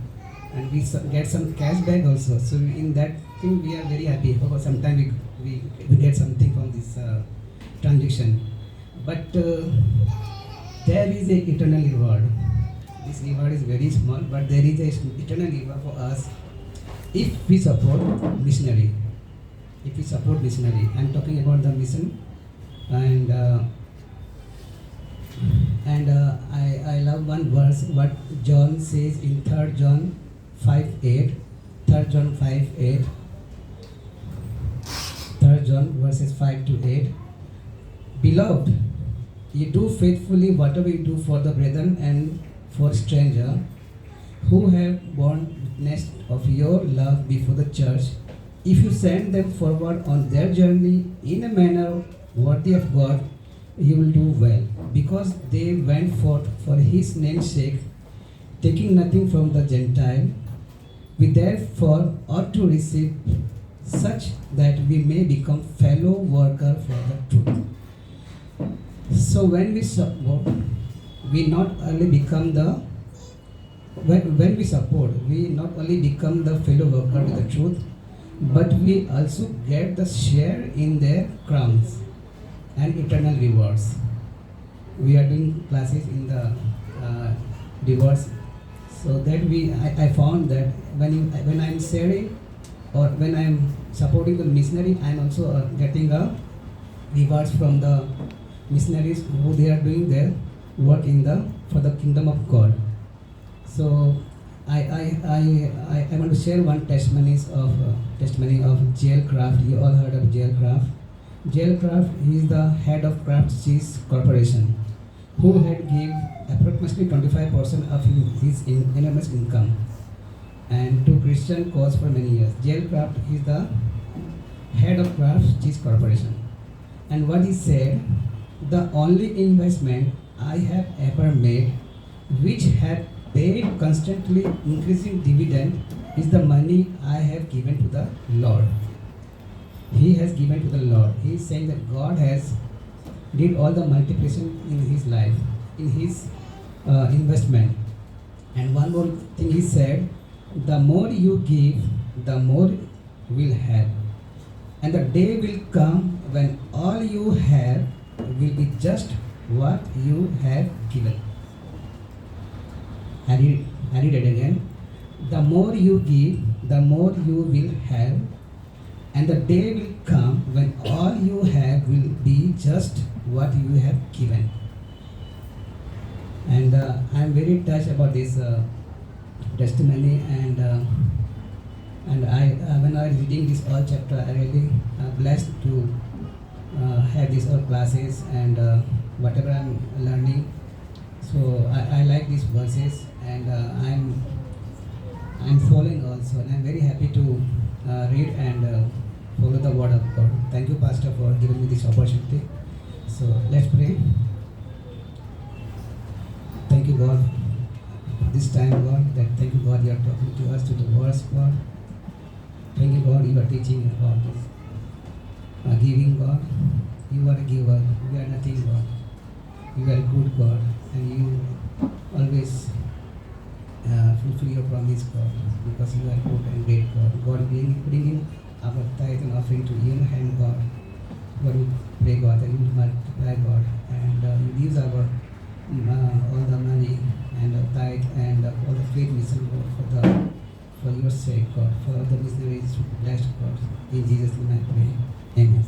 and we get some cash back also. So in that thing we are very happy, because sometimes we get something from this transaction. But there is a eternal reward. This reward is very small, but there is a eternal reward for us if we support missionary. If we support missionary, I'm talking about the mission, and I love one verse what John says in 3 John 5:8, 3 John 5:8, 3 John verses 5 to 8. Beloved, you do faithfully whatever you do for the brethren and for stranger, who have borne witness of your love before the church. If you send them forward on their journey in a manner worthy of God, you will do well, because they went forth for His name's sake, taking nothing from the Gentile. We therefore ought to receive such that we may become fellow worker for the truth. So when we support, we not only become the when we support, we not only become the fellow worker with the truth, but we also get the share in their crowns and eternal rewards. We are doing classes in the rewards, so that I found that when I'm sharing or when I'm supporting the missionary, I'm also getting a rewards from the missionaries who they are doing their work for the kingdom of God. So I want to share one testimony of J.L. Craft. You all heard of J.L. Craft. J.L. Craft is the head of Kraft Cheese Corporation, who had given approximately 25% of his enormous income and to Christian cause for many years. J.L. Craft is the head of Kraft Cheese Corporation. And what he said, the only investment I have ever made which had paid constantly increasing dividend is the money I have given to the Lord. He has given to the Lord. He is saying that God has did all the multiplication in his life, in his investment. And one more thing he said, the more you give, the more you will have. And the day will come when all you have will be just what you have given. I read it again. The more you give, the more you will have. And the day will come when all you have will be just what you have given. And I am very touched about this testimony, and I when I was reading this all chapter, I really blessed to have these all classes and whatever I'm learning. So I like these verses, and I'm following also, and I'm very happy to read and follow the word of God. Thank you, Pastor, for giving me this opportunity. So let's pray. Thank you, God, this time, God. That thank you, God, you are talking to us through the words, God. Thank you, God, you are teaching about this giving, God. You are a giver. We are nothing, God. You are a good God, and you always fulfill your promise, God, because you are good and great God. God, bringing our tithe and offering to your hand, God. God, we pray, God, that you multiply, God, and you use our all the money and the tithe and all the faith mission, God, for your sake, God, for all the missionaries, blessed, God. In Jesus' name I pray. Amen.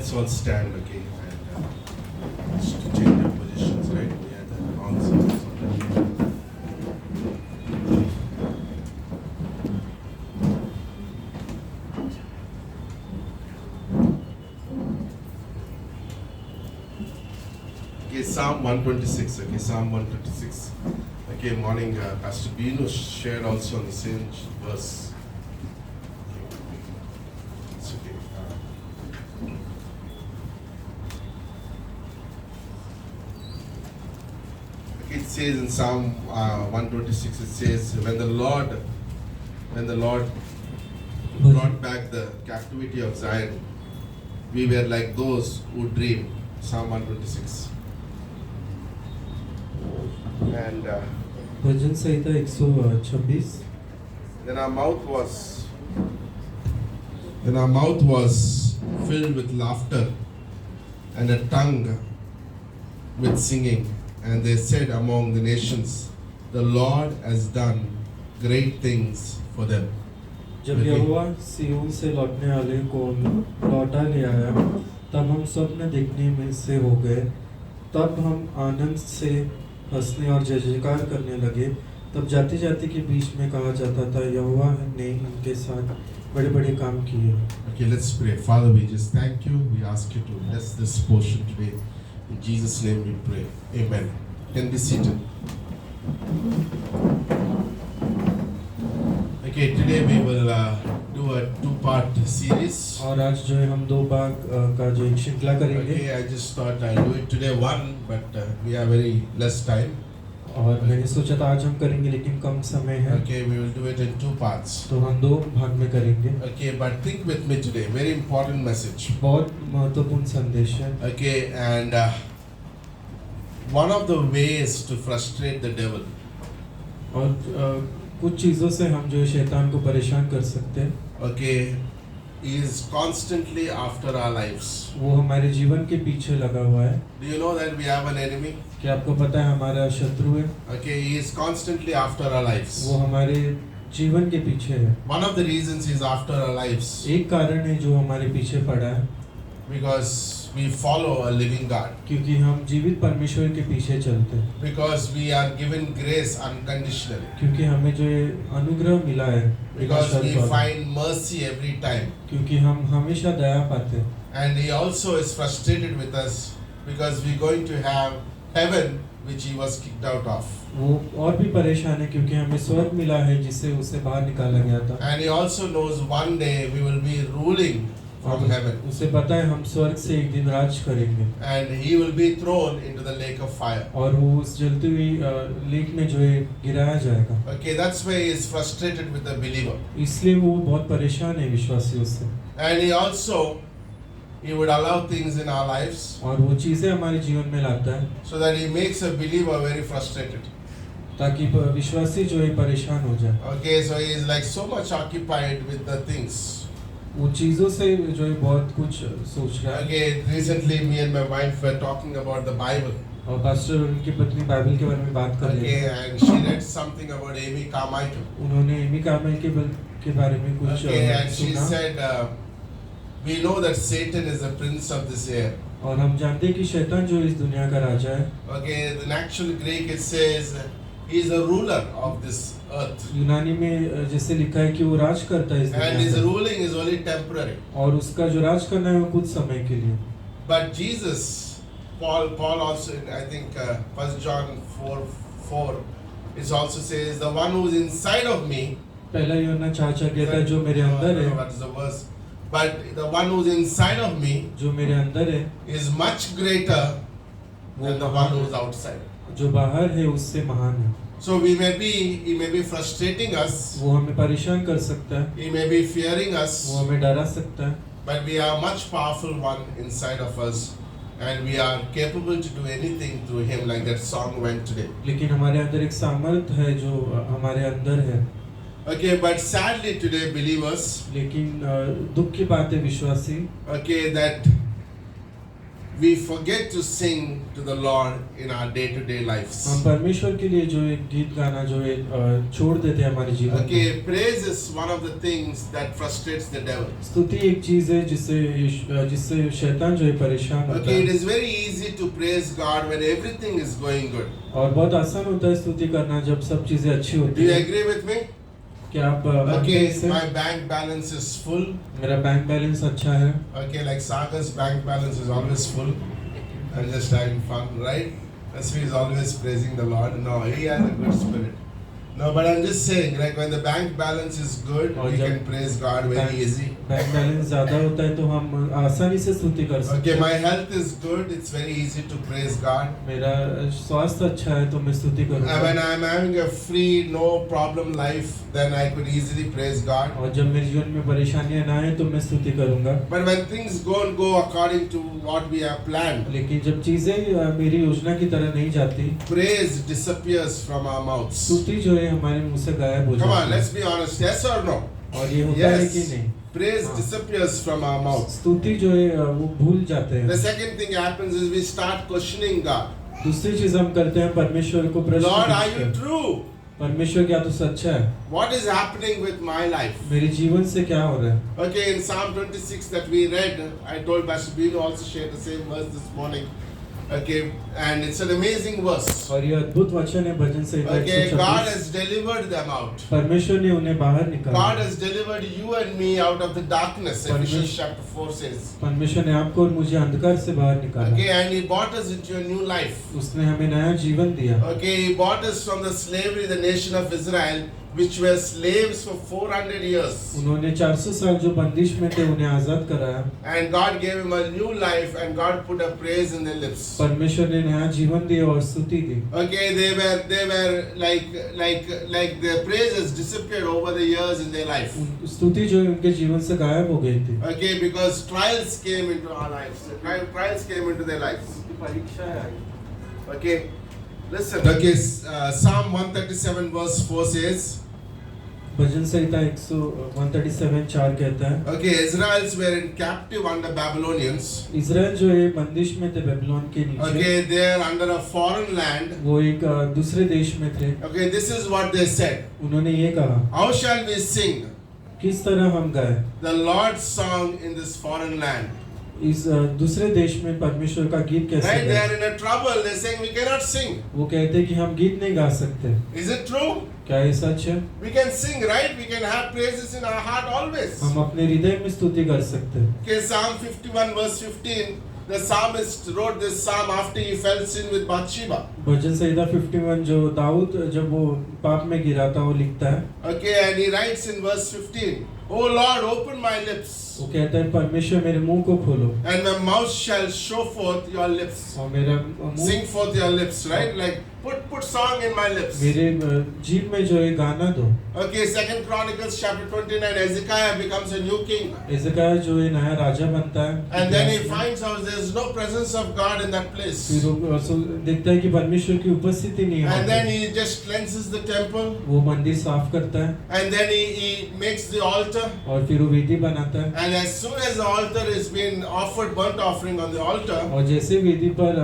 let's all stand, okay, and just to change your positions, right? We had the wrong songs already. Okay, Psalm 126. Okay, Psalm 126. Okay, morning. Pastor Bino shared also on the same verse. It's okay. It says in Psalm 126. It says, when the Lord brought back the captivity of Zion, we were like those who dream. Psalm 126. And bhajan Samhita 126 then our mouth was filled with laughter and a tongue with singing. And they said among the nations, the Lord has done great things for them. जब यहोवा सिय्योन से लौटने वाले को लौटा ले आया, तब हम स्वप्न देखने में से हो गए। तब हम आनंद से हंसने और जय जयकार करने लगे। तब जाति जाति के बीच में कहा जाता था, यहोवा ने उनके साथ बड़े बड़े काम किए। Okay, let's pray. Father, we just thank you. We ask you to bless this portion today. In Jesus' name we pray. Amen. You can be seated. Okay, today we will do a two-part series. और आज जो है हम दो भाग का जो एक श्रृंखला करेंगे। Okay, I just thought I'll do it today one, but we have very less time. और मैंने सोचा था आज हम करेंगे, लेकिन कम समय है। Okay, we will do it in two parts. तो हम दो भाग में करेंगे। Okay, but think with me today. Very important message. बहुत महत्वपूर्ण संदेश है। Okay, and one of the ways to frustrate the devil और कुछ चीज़ों से हम जो है शैतान को परेशान कर सकते हैं। okay, is constantly after our lives. वो हमारे जीवन के पीछे लगा हुआ है। Do you know that we have an enemy? क्या आपको पता है हमारा शत्रु है? Okay, he is constantly after our lives. वो हमारे जीवन के पीछे है। One of the reasons he is after our lives एक कारण है जो हमारे पीछे पड़ा है, because we follow a living God. क्योंकि हम जीवित परमेश्वर के पीछे चलते हैं। Because we are given grace unconditionally. क्योंकि हमें जो ये अनुग्रह मिला है, Because we विनाशर्त वाला। find mercy every time. क्योंकि हम हमेशा दया पाते हैं। And he also is frustrated with us because we're going to have heaven which he was kicked out of. वो और भी परेशान है क्योंकि हमें स्वर्ग मिला है जिससे उसे बाहर निकाला गया था। And he also knows one day we will be ruling from heaven. उसे पता है हम स्वर्ग से एक दिन राज करेंगे। And he will be thrown into the lake of fire. और वो उस जलती हुई लेक में जो है गिराया जाएगा। Okay, that's why he is frustrated with the believer. इसलिए वो बहुत परेशान है विश्वासियों से। And he would allow things in our lives और वो चीजें हमारे जीवन में लाता है so that he makes a believer very frustrated. ताकि विश्वासी जो है परेशान हो जाए। Okay, so he is like so much occupied with the things. वो चीजों से जो है बहुत कुछ सोच रहा है। Okay, recently me and my wife were talking about the Bible. और पास्टर और उनकी पत्नी बाइबल के बारे में बात कर रहे Okay, हैं। and she read something about Amy Carmichael. उन्होंने एमी कार्माइल के बारे में कुछ Okay, and she सुना। said, we know that Satan is the prince of this air. और हम जानते हैं कि शैतान जो इस दुनिया का राजा है। Okay, in actual Greek it says he is a ruler of this earth. यूनानी में जैसे लिखा है कि वो राज करता है इस And his दुनिया पर। ruling is only temporary. और उसका जो राज करना है वो कुछ समय के लिए। But Jesus, Paul also, I think 1 John 4, it also says, the one who is inside of me. पहला यूहन्ना 4:4 कहता है जो मेरे अंदर है। What is the verse? But the one who is inside of me जो मेरे अंदर है is much greater than the one who is outside. जो बाहर है उससे महान है। So he may be frustrating us. वो हमें परेशान कर सकता है, He may be fearing वो us. हमें डरा सकता है, But we are much powerful one inside of us, and we are capable to do anything through him, like that song went today. लेकिन हमारे अंदर एक सामर्थ है जो हमारे अंदर है। Okay, but sadly today, believers, लेकिन दुख की बात है विश्वासी, okay, that we forget to sing to the Lord in our day-to-day lives. हम परमेश्वर के लिए जो एक गीत गाना जो है छोड़ देते हैं हमारे जीवन में। Okay, praise is one of the things that frustrates the devil. स्तुति एक चीज है जिससे शैतान जो है परेशान होता Okay, it है। is very easy to praise God when everything is going good. और बहुत आसान होता है स्तुति करना जब सब चीजें अच्छी Do होती you है। agree with me? क्या आप मानते हैं Okay, इससे? my bank balance is full. मेरा बैंक बैलेंस अच्छा है। Okay, like Sagar's bank balance is always full. I'm just having fun, right? That's why he's always praising the Lord. No, he has a good spirit. No, but I'm just saying, like when the bank balance is good, और we जब can praise God very easy. Bank balance ज्यादा होता है तो हम आसानी से स्तुति कर सकते Okay, हैं। my health is good. It's very easy to praise God. मेरा स्वास्थ्य अच्छा है तो मैं स्तुति करूंगा। When I'm having a free, no problem life, then I could easily praise God. और जब मेरे जीवन में परेशानियां ना आए तो मैं स्तुति करूंगा। But when things don't go according to what we have planned, लेकिन जब चीजें मेरी योजना की तरह नहीं जाती, praise disappears from our mouths. स्तुति जो है हमारे मुंह से गायब हो Come on, जाती let's be honest. Yes or no? है। और ये होता है कि Yes. नहीं? Praise हाँ। disappears from our mouths. स्तुति जो है वो भूल जाते The हैं। second thing happens is we start questioning God. दूसरी चीज हम करते हैं परमेश्वर को प्रश्न Lord, are पूछते you हैं। true? परमेश्वर क्या तू सच्चा है? What is happening with my life? मेरे जीवन से क्या हो रहा है? Okay, in Psalm 26 that we read, I told Pastor Bino also shared the same verse this morning. Okay, and it's an amazing verse. और ये अद्भुत वचन है भजन संहिता Okay, God 126। has delivered them out. परमेश्वर ने उन्हें बाहर God निकाला। has delivered you and me out of the darkness, Ephesians chapter 4 says. परमेश्वर ने आपको और मुझे अंधकार से बाहर निकाला। Okay, and He bought us into a new life. उसने हमें नया जीवन दिया। Okay, He bought us from the slavery, the nation of Israel, which were slaves for 400 years. उन्होंने 400 साल जो बंदिश में थे उन्हें आजाद कराया। And God gave him a new life, and God put a praise in their lips. परमेश्वर ने नया जीवन दिया और स्तुति दी। Okay, they were like their praises disappeared over the years in their life. स्तुति जो है उनके जीवन से गायब हो गई थी। Okay, because trials came into our lives. Trials came into their lives. परीक्षाएं आई। Okay, listen. Okay, Psalm 137 verse 4 says. भजन संहिता 137:4 कहता है। Okay, Israelites were in captive under Babylonians. Israel जो है बंदिश में थे बेबीलोन के नीचे। Okay, they are under a foreign land. वो एक दूसरे देश में थे। Okay, this is what they said. उन्होंने ये कहा, How shall we sing किस तरह हम गाए the Lord's song in this foreign land? इस दूसरे देश में परमेश्वर का गीत कैसे Right? They गाए? are in a trouble. They're saying we cannot sing. वो कहते हैं कि हम गीत नहीं गा सकते। Is it true? क्या ये सच है? We can sing, right? We can have praises in our heart always. हम अपने हृदय में स्तुति कर सकते हैं। Okay, Psalm 51 verse 15. The psalmist wrote this psalm after he fell sin with Bathsheba. भजन संहिता 51 जो दाऊद जब वो पाप में गिरा था वो लिखता है। Okay, and he writes in verse 15, "O Lord, open my lips, वो कहता है परमेश्वर मेरे मुंह को खोलो and my mouth shall show forth your lips." और मेरा मुंह Sing forth your lips, right? Like put song in my lips. मेरे जीभ में जो है गाना दो। Okay, Second Chronicles chapter 29, Hezekiah becomes a new king. हिजकिय्याह जो है नया राजा बनता है। And then he finds out there is no presence of God in that place. फिर वो देखता है कि परमेश्वर की उपस्थिति नहीं है। And then he just cleanses the temple. वो मंदिर साफ करता है And then he makes the altar. और फिर वो वेदी बनाता है। And as soon as the altar is being offered burnt offering on the altar, और जैसे वेदी पर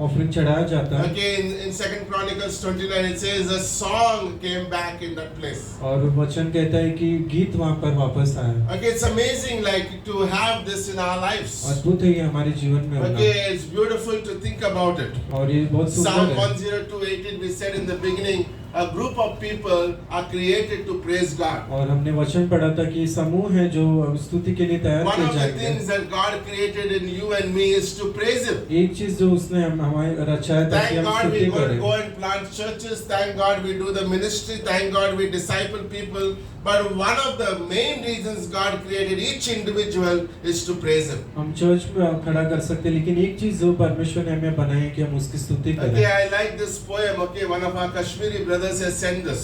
ऑफरिंग चढ़ाया जाता है okay, in Second Chronicles 29 it says a song came back in that place. और वचन कहता है कि गीत वहाँ पर वापस आया। Okay, it's amazing like to have this in our lives. अद्भुत है ये हमारे जीवन में होना। Okay, it's beautiful to think about it. और ये बहुत Psalm सुंदर है। 102:18 we said in the beginning, a group of people are created to praise God. और हमने वचन पढ़ा था कि समूह है जो स्तुति के लिए तैयार One किए of the जाएंगे। things that God created in you and me is to praise Him. एक चीज जो उसने हमारे रचा है ताकि Thank हम God we स्तुति go करें। and plant churches. Thank God we do the ministry. Thank God we disciple people. But one of the main reasons God created each individual is to praise Him. हम church में खड़ा कर सकते हैं लेकिन एक चीज जो परमेश्वर ने हमें बनाई है कि हम उसकी स्तुति Okay, करें। I like this poem. Okay, one of our Kashmiri brothers has sent this.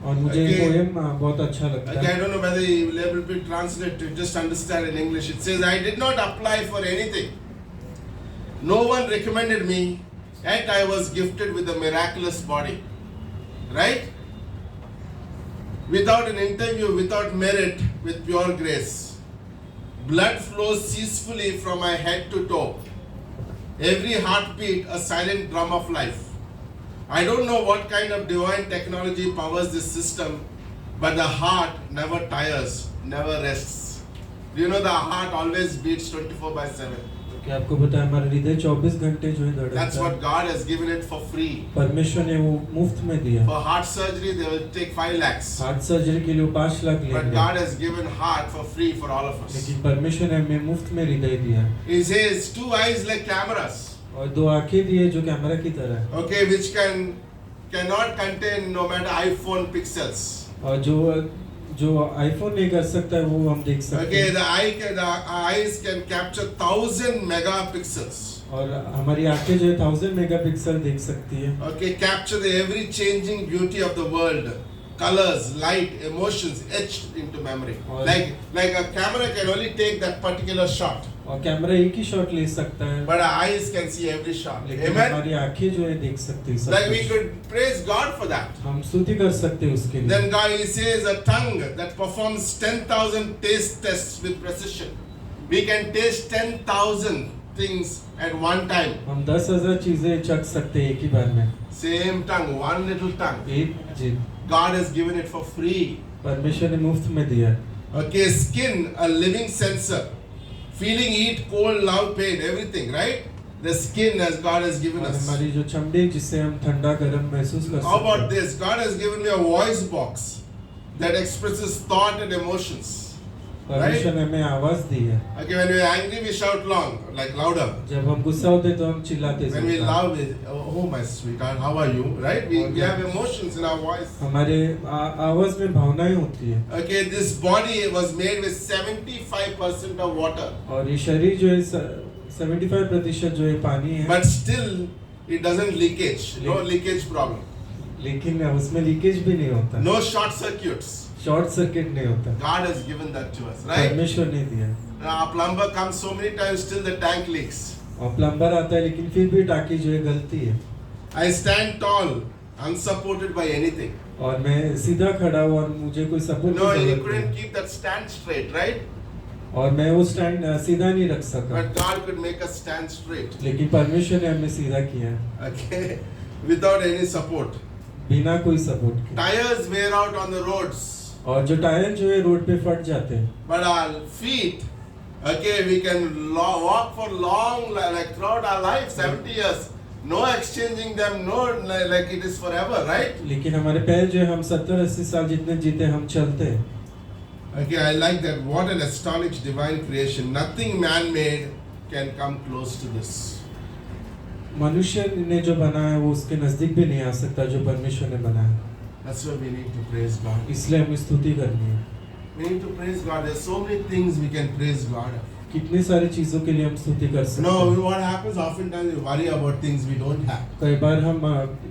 और मुझे ये Okay. पोएम बहुत अच्छा लगता Okay, I है। don't know whether you will able to translate to just understand in English. It says, I did not apply for anything. No one recommended me, yet I was gifted with a miraculous body. Right? Without an interview, without merit, with pure grace. Blood flows ceasefully from my head to toe. Every heartbeat a silent drum of life. I don't know what kind of divine technology powers this system, but the heart never tires, never rests. Do you know the heart always beats 24/7? कि आपको पता है हमारा हृदय 24 घंटे जो है That's धड़कता what है। God has given it for free. परमेश्वर ने वो मुफ्त में दिया। For heart surgery, they will take 5 lakhs. Heart surgery के लिए वो 5 लाख But लेंगे, God has given heart for free for all of us. लेकिन परमेश्वर ने हमें मुफ्त में हृदय दिया He says 2 eyes like cameras. और 2 आंखें दी है जो कैमरा की तरह है, Okay, which cannot contain no matter iPhone pixels. और जो आईफोन नहीं कर सकता है वो हम देख सकते Okay, हैं। the eyes can capture 1000 megapixels. और हमारी आंखें जो है 1000 मेगापिक्सल देख सकती है। Okay, capture the ever changing beauty of the world, colors, light, emotions etched into memory. और- Like a camera can only take that particular shot, और कैमरा एक ही शॉट ले सकता है, but our eyes can see every shot. लेकिन Amen. हमारी आंखें जो है देख सकती है सब Like we कुछ। could praise God for that. हम स्तुति कर सकते हैं उसके लिए। Then God, He says, a tongue that performs 10,000 taste tests with precision. We can taste 10,000 things at one time. हम 10,000 चीजें चख सकते हैं एक ही बार में। Same tongue, one little tongue. एक जी God has given it for free. परमेश्वर ने मुफ्त में दिया। Okay, skin, a living sensor. Feeling heat, cold, love, pain, everything, right? The skin as God has given और us. हमारी जो चमड़ी जिससे हम ठंडा गर्म महसूस कर How about सकते हैं। this? God has given me a voice box that expresses thought and emotions. परमेश्वर ने हमें आवाज दी है। Okay, when we are angry, we shout long, like louder. जब हम गुस्सा होते तो हम चिल्लाते When we ज़रूर हैं। love, oh my sweetheart, how are you? Right? We have emotions in our voice. हमारे आवाज में भावनाएं होती है। Okay, this body was made with 75% of water, और ये शरीर जो है 75% जो है पानी है, but still it doesn't leakage. No leakage problem. लेकिन उसमें लीकेज भी नहीं होता, No short circuits. Short circuit नहीं होता। God has given that to us, right? परमेश्वर ने दिया। Now, our plumber comes so many times, still the tank leaks. और प्लम्बर आता है लेकिन फिर भी टाकी जो है गलती है। I stand tall, unsupported by anything. और मैं सीधा खड़ा हूँ और मुझे कोई सपोर्ट No, की he जरूरत couldn't नहीं। keep that stand straight, right? और मैं वो स्टैंड सीधा नहीं रख सका, But God could make us stand straight. लेकिन परमेश्वर ने हमें सीधा किया Okay, without any support. बिना कोई सपोर्ट के। Tires wear out on the roads, और जो टायर जो है रोड पे फट जाते हैं, but our feet, okay, we can walk for long, like throughout our life, 70 years. No exchanging them, no, like it is forever, right? लेकिन हमारे पैर जो है हम 70-80 साल जितने जीते हम चलते हैं। Okay, I like that. What an astonishing divine creation. Nothing man-made can come close to this. मनुष्य ने जो बनाया है वो उसके नजदीक भी नहीं आ सकता जो परमेश्वर ने बनाया। That's why we need to praise God. इसलिए हमें स्तुति करनी है। We need to praise God. There's so many things we can praise God. कितनी सारी चीजों के लिए हम स्तुति कर सकते No, हैं। what happens oftentimes we worry about things we don't have. कई बार हम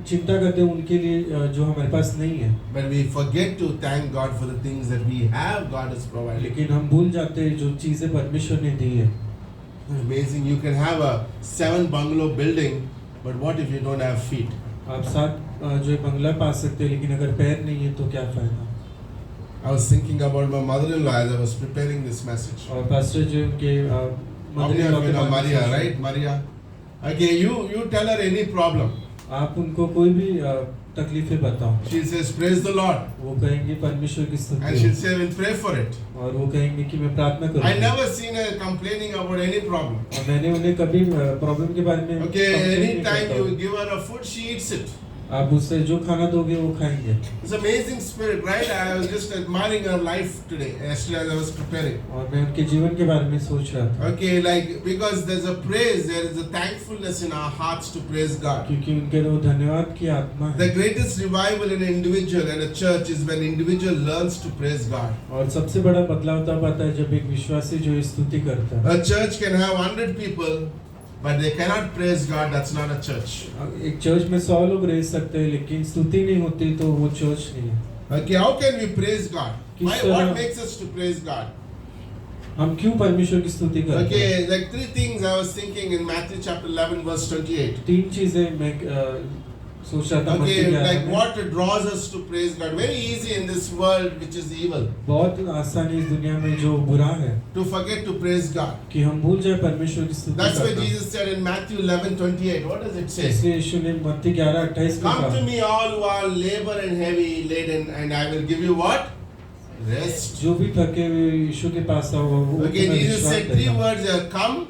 चिंता करते हैं उनके लिए जो हमारे पास नहीं है, But we forget to thank God for the things that we have, God has provided. लेकिन हम भूल जाते हैं जो चीजें परमेश्वर ने दी है। Amazing. You can have a 7 bungalow building, but what if you don't have feet? आप 7 जो है बंगला पा सकते हैं लेकिन अगर पैर नहीं है तो क्या फायदा। I was thinking about my mother-in-law as I was preparing this message. और पास्टर जो के How many of you know Maria, right? Maria. Okay, you tell her any problem. आप उनको कोई भी तकलीफें बताओ, She says, praise the Lord. वो कहेंगे परमेश्वर की And स्तुति she'll हो। say, we'll pray for it. और वो कहेंगे कि मैं प्रार्थना I करूँगा। never seen her complaining about any problem. और मैंने उन्हें कभी प्रॉब्लम के बारे में Okay, complain नहीं anytime करता you हूँ। give her a food, she eats it. आप उससे जो खाना दोगे वो खाएंगे। It's amazing spirit, right? I was just admiring her life today, yesterday as I was preparing. और मैं उनके जीवन के बारे में सोच रहा था, Okay, like because there's a praise, there is a thankfulness in our hearts to praise God. क्योंकि उनके वो धन्यवाद की आत्मा The है। greatest revival in an individual and a church is when individual learns to praise God. और सबसे बड़ा बदलाव तब आता है जब एक विश्वासी जो है स्तुति करता है। A church can have 100 people, but they cannot praise God. That's not a church. एक चर्च में 100 लोग रह सकते हैं लेकिन स्तुति नहीं होती तो वो चर्च नहीं है। Okay, how can we praise God? किस Why, तरह- what makes us to praise God? हम क्यों परमेश्वर की स्तुति करते हैं? Okay, like 3 things I was thinking in Matthew chapter 11 verse 28. 3 चीजें मैं सोच रहा था मत्ती Okay, 11 like में। what draws us to praise God? Very easy in this world which is evil बहुत आसानी इस दुनिया में जो बुरा है to forget to praise God. कि हम भूल जाए परमेश्वर की स्तुति That's why करना। Jesus said in Matthew 11:28. What does it say? इसलिए यीशु ने मत्ती 11:28 में Come to कहा, me all who are labor and heavy laden, and I will give you what? Rest. जो भी थके हुए यीशु के पास आओ वो Okay, तुम्हें Jesus विश्राम said 3 देगा। words here. Come.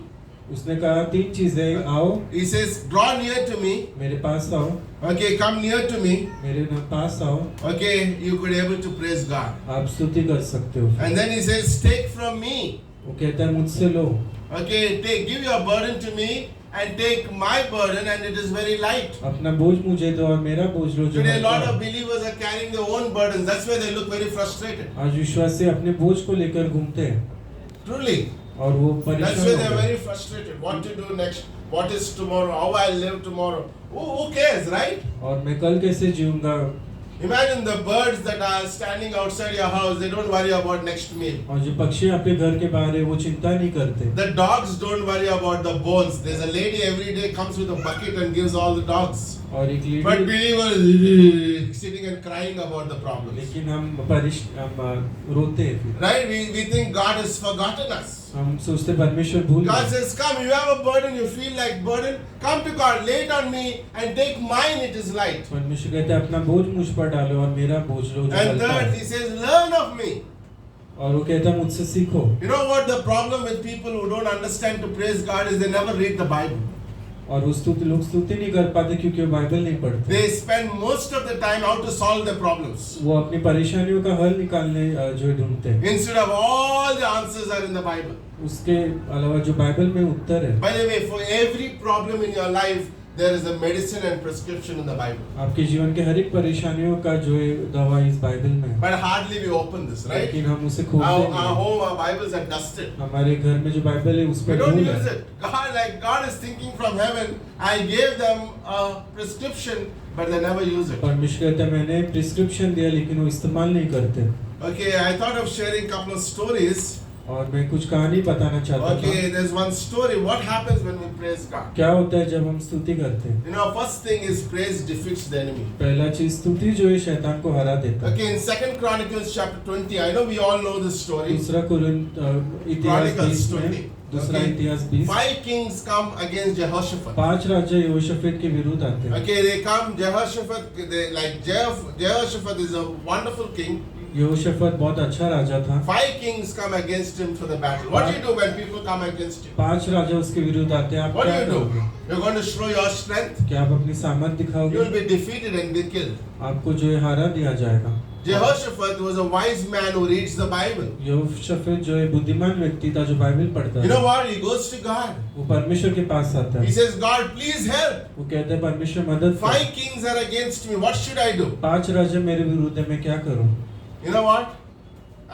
उसने कहा 3 चीजें, आओ He says, draw near to me. मेरे पास आओ, Okay, come near to me. मेरे पास आओ, Okay, you could able to praise God. आप स्तुति कर सकते हो। And then he says, take from me. वो कहता है मुझसे लो, Okay, give your burden to me and take my burden, and it is very light. अपना बोझ मुझे दो और मेरा बोझ लो जो Today, a हल्का lot है। of believers are carrying their own burdens. That's why they look very frustrated. आज विश्वासी अपने बोझ को लेकर घूमते हैं Truly. और वो That's परेशान why हो they are गए। very frustrated. What to do next? What is tomorrow? How I'll live tomorrow? Who cares, right? और मैं कल कैसे जीऊंगा। Imagine the birds that are standing outside your house. They don't worry about next meal. और जो पक्षी आपके घर के बाहर है वो चिंता नहीं करते। The dogs don't worry about the bones. There's a lady every day comes with a bucket and gives all the dogs. और एक But lady, believers sitting and crying about the problems. लेकिन हम रोते हैं फिर। Right? We think God has forgotten us. हम सोचते परमेश्वर भूल God गए। says, come, you have a burden, you feel like burden, come to God, lay it on me and take mine, it is light. परमेश्वर कहते हैं अपना बोझ मुझ पर डालो और मेरा बोझ लो जो And हल्का third, है। he says, learn of me. और वो कहता है मुझसे सीखो। You know what the problem with people who don't understand to praise God is they never read the Bible. और वो लोग स्तुति नहीं कर पाते क्योंकि वो बाइबल नहीं पढ़ते। They spend most of the time how to solve their problems. वो अपनी परेशानियों का हल निकालने जो ढूंढते हैं। Instead of all the answers are in the Bible. उसके अलावा जो बाइबल में उत्तर है। By the way, for every problem in your life, there is a medicine and prescription in the Bible. आपके जीवन के हर एक परेशानियों का जो है दवा इस बाइबल में है। But hardly we open this, right? लेकिन हम उसे खोलते Our नहीं। home, our Bibles are dusted. हमारे घर में जो बाइबल है उस We पर don't धूल use है। it. God is thinking from heaven, I gave them a prescription, but they never use it. परमेश्वर कहता है मैंने प्रिस्क्रिप्शन दिया लेकिन वो इस्तेमाल नहीं करते। Okay, I thought of sharing a couple of stories. और मैं कुछ कहानी बताना चाहता Okay, था। there's one story. What happens when we praise God? क्या होता है जब हम स्तुति करते हैं? You know, first thing is praise defeats the enemy. पहला चीज स्तुति जो है शैतान को हरा देता है। Okay, in 2 Chronicles chapter 20, I know we all know this story. दूसरा इतिहास 20 में, दूसरा Okay. इतिहास 20। 5 kings come against Jehoshaphat. 5 राजा यहोशाफेत के विरुद्ध आते हैं। Okay, they come. Jehoshaphat is a wonderful king. यहोशाफत बहुत अच्छा राजा था। 5 kings come against him for the battle. What do you do when people come against you? 5 राजा उसके विरुद्ध आते हैं। आप What do क्या you do? करोगे? You're going to show your strength. क्या आप अपनी सामर्थ You दिखाओगे? will be defeated and be killed. आपको जो है हारा दिया जाएगा। Jehoshaphat was a wise man who reads the Bible. यहोशाफत जो है बुद्धिमान व्यक्ति था जो बाइबल पढ़ता You know है। what? He goes to God. वो परमेश्वर के पास आता He है। says, God, please help. वो कहते हैं परमेश्वर मदद कर। 5 kings are against me. What should I do? 5 राजा मेरे विरुद्ध है, मैं क्या करूं? You know what?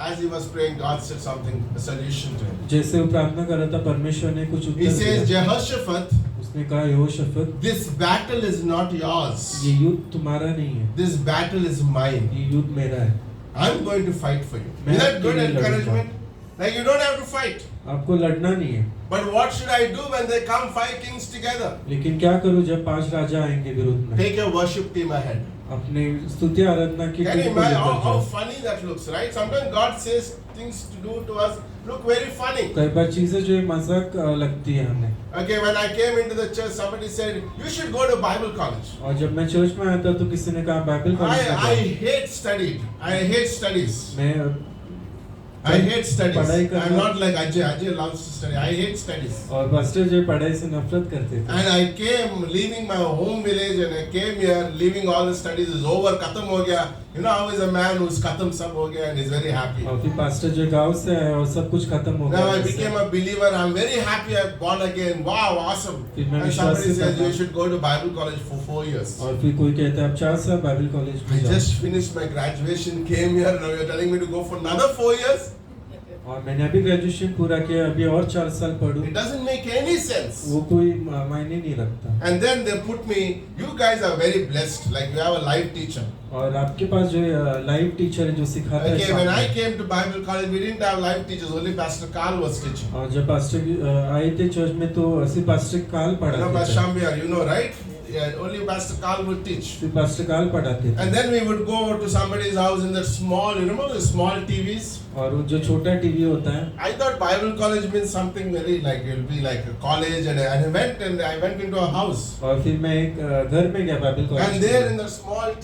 As he was praying, God said something, a solution to him. जैसे वो प्रार्थना कर रहा था परमेश्वर ने कुछ He उत्तर says, दिया। Jehoshaphat, उसने कहा यहोशाफत, this battle is not yours. ये युद्ध तुम्हारा नहीं है, This battle is mine. ये युद्ध मेरा है। I'm going to fight for you. मैं Is that आपके good लिए encouragement? Like you don't have to fight. आपको लड़ना नहीं है, But what should I do when they come 5 kings together? लेकिन क्या करूं जब 5 राजा आएंगे विरुद्ध में? Take your worship team ahead. अपने स्तुति आराधना की Can you टीम को imagine लेकर how जाओ। funny that looks, right? Sometimes God says things to do to us look very funny. कई बार चीजें जो है मजाक लगती है हमें। Okay, when I came into the church, somebody said, you should go to Bible college. और जब मैं चर्च में आया था तो किसी ने कहा बाइबल कॉलेज में I जाओ। hate study. I hate studies. मैं I hate studies. पढ़ाई I'm करना not like Ajay. Ajay loves to study. I hate studies. और पास्टर जो है पढ़ाई से नफरत करते थे। And I came leaving my home village and I came here leaving all the studies is over. Khatam ho gaya. You know how is a man who's khatam sab ho gaya and is very happy. और फिर pastor जो गांव से आए और सब कुछ खत्म हो Now I गया। became a believer. I'm very happy I'm born again. Wow, awesome. फिर मैं And विश्वास somebody से says करता you should go to Bible college for 4 years. और फिर कोई कहता है आप 4 साल बाइबल कॉलेज I में जाओ। just finished my graduation, came here. Now you're telling me to go for another 4 years? और मैंने अभी ग्रेजुएशन पूरा किया, अभी और 4 साल पढ़ूं, It doesn't make any sense. वो कोई मायने नहीं रखता। And then they put me. You guys are very blessed. Like you have a live teacher. और आपके पास जो लाइव टीचर है जो सिखाता है Okay, when साथ I में। came to Bible college, we didn't have live teachers. Only Pastor Carl was teaching. और जब पास्टर आए थे चर्च में तो सिर्फ पास्टर काल You know, पढ़ाते Pastor थे। Shambhir, you know, right? only Pastor Carl would teach. फिर पास्टर काल पढ़ाते थे And then we would go to somebody's house in that small, you remember the small TVs? और वो जो छोटा टीवी होता है I thought Bible college means something very like it will be like a college, and I went into a house. और फिर मैं एक घर में गया Bible And college there in the small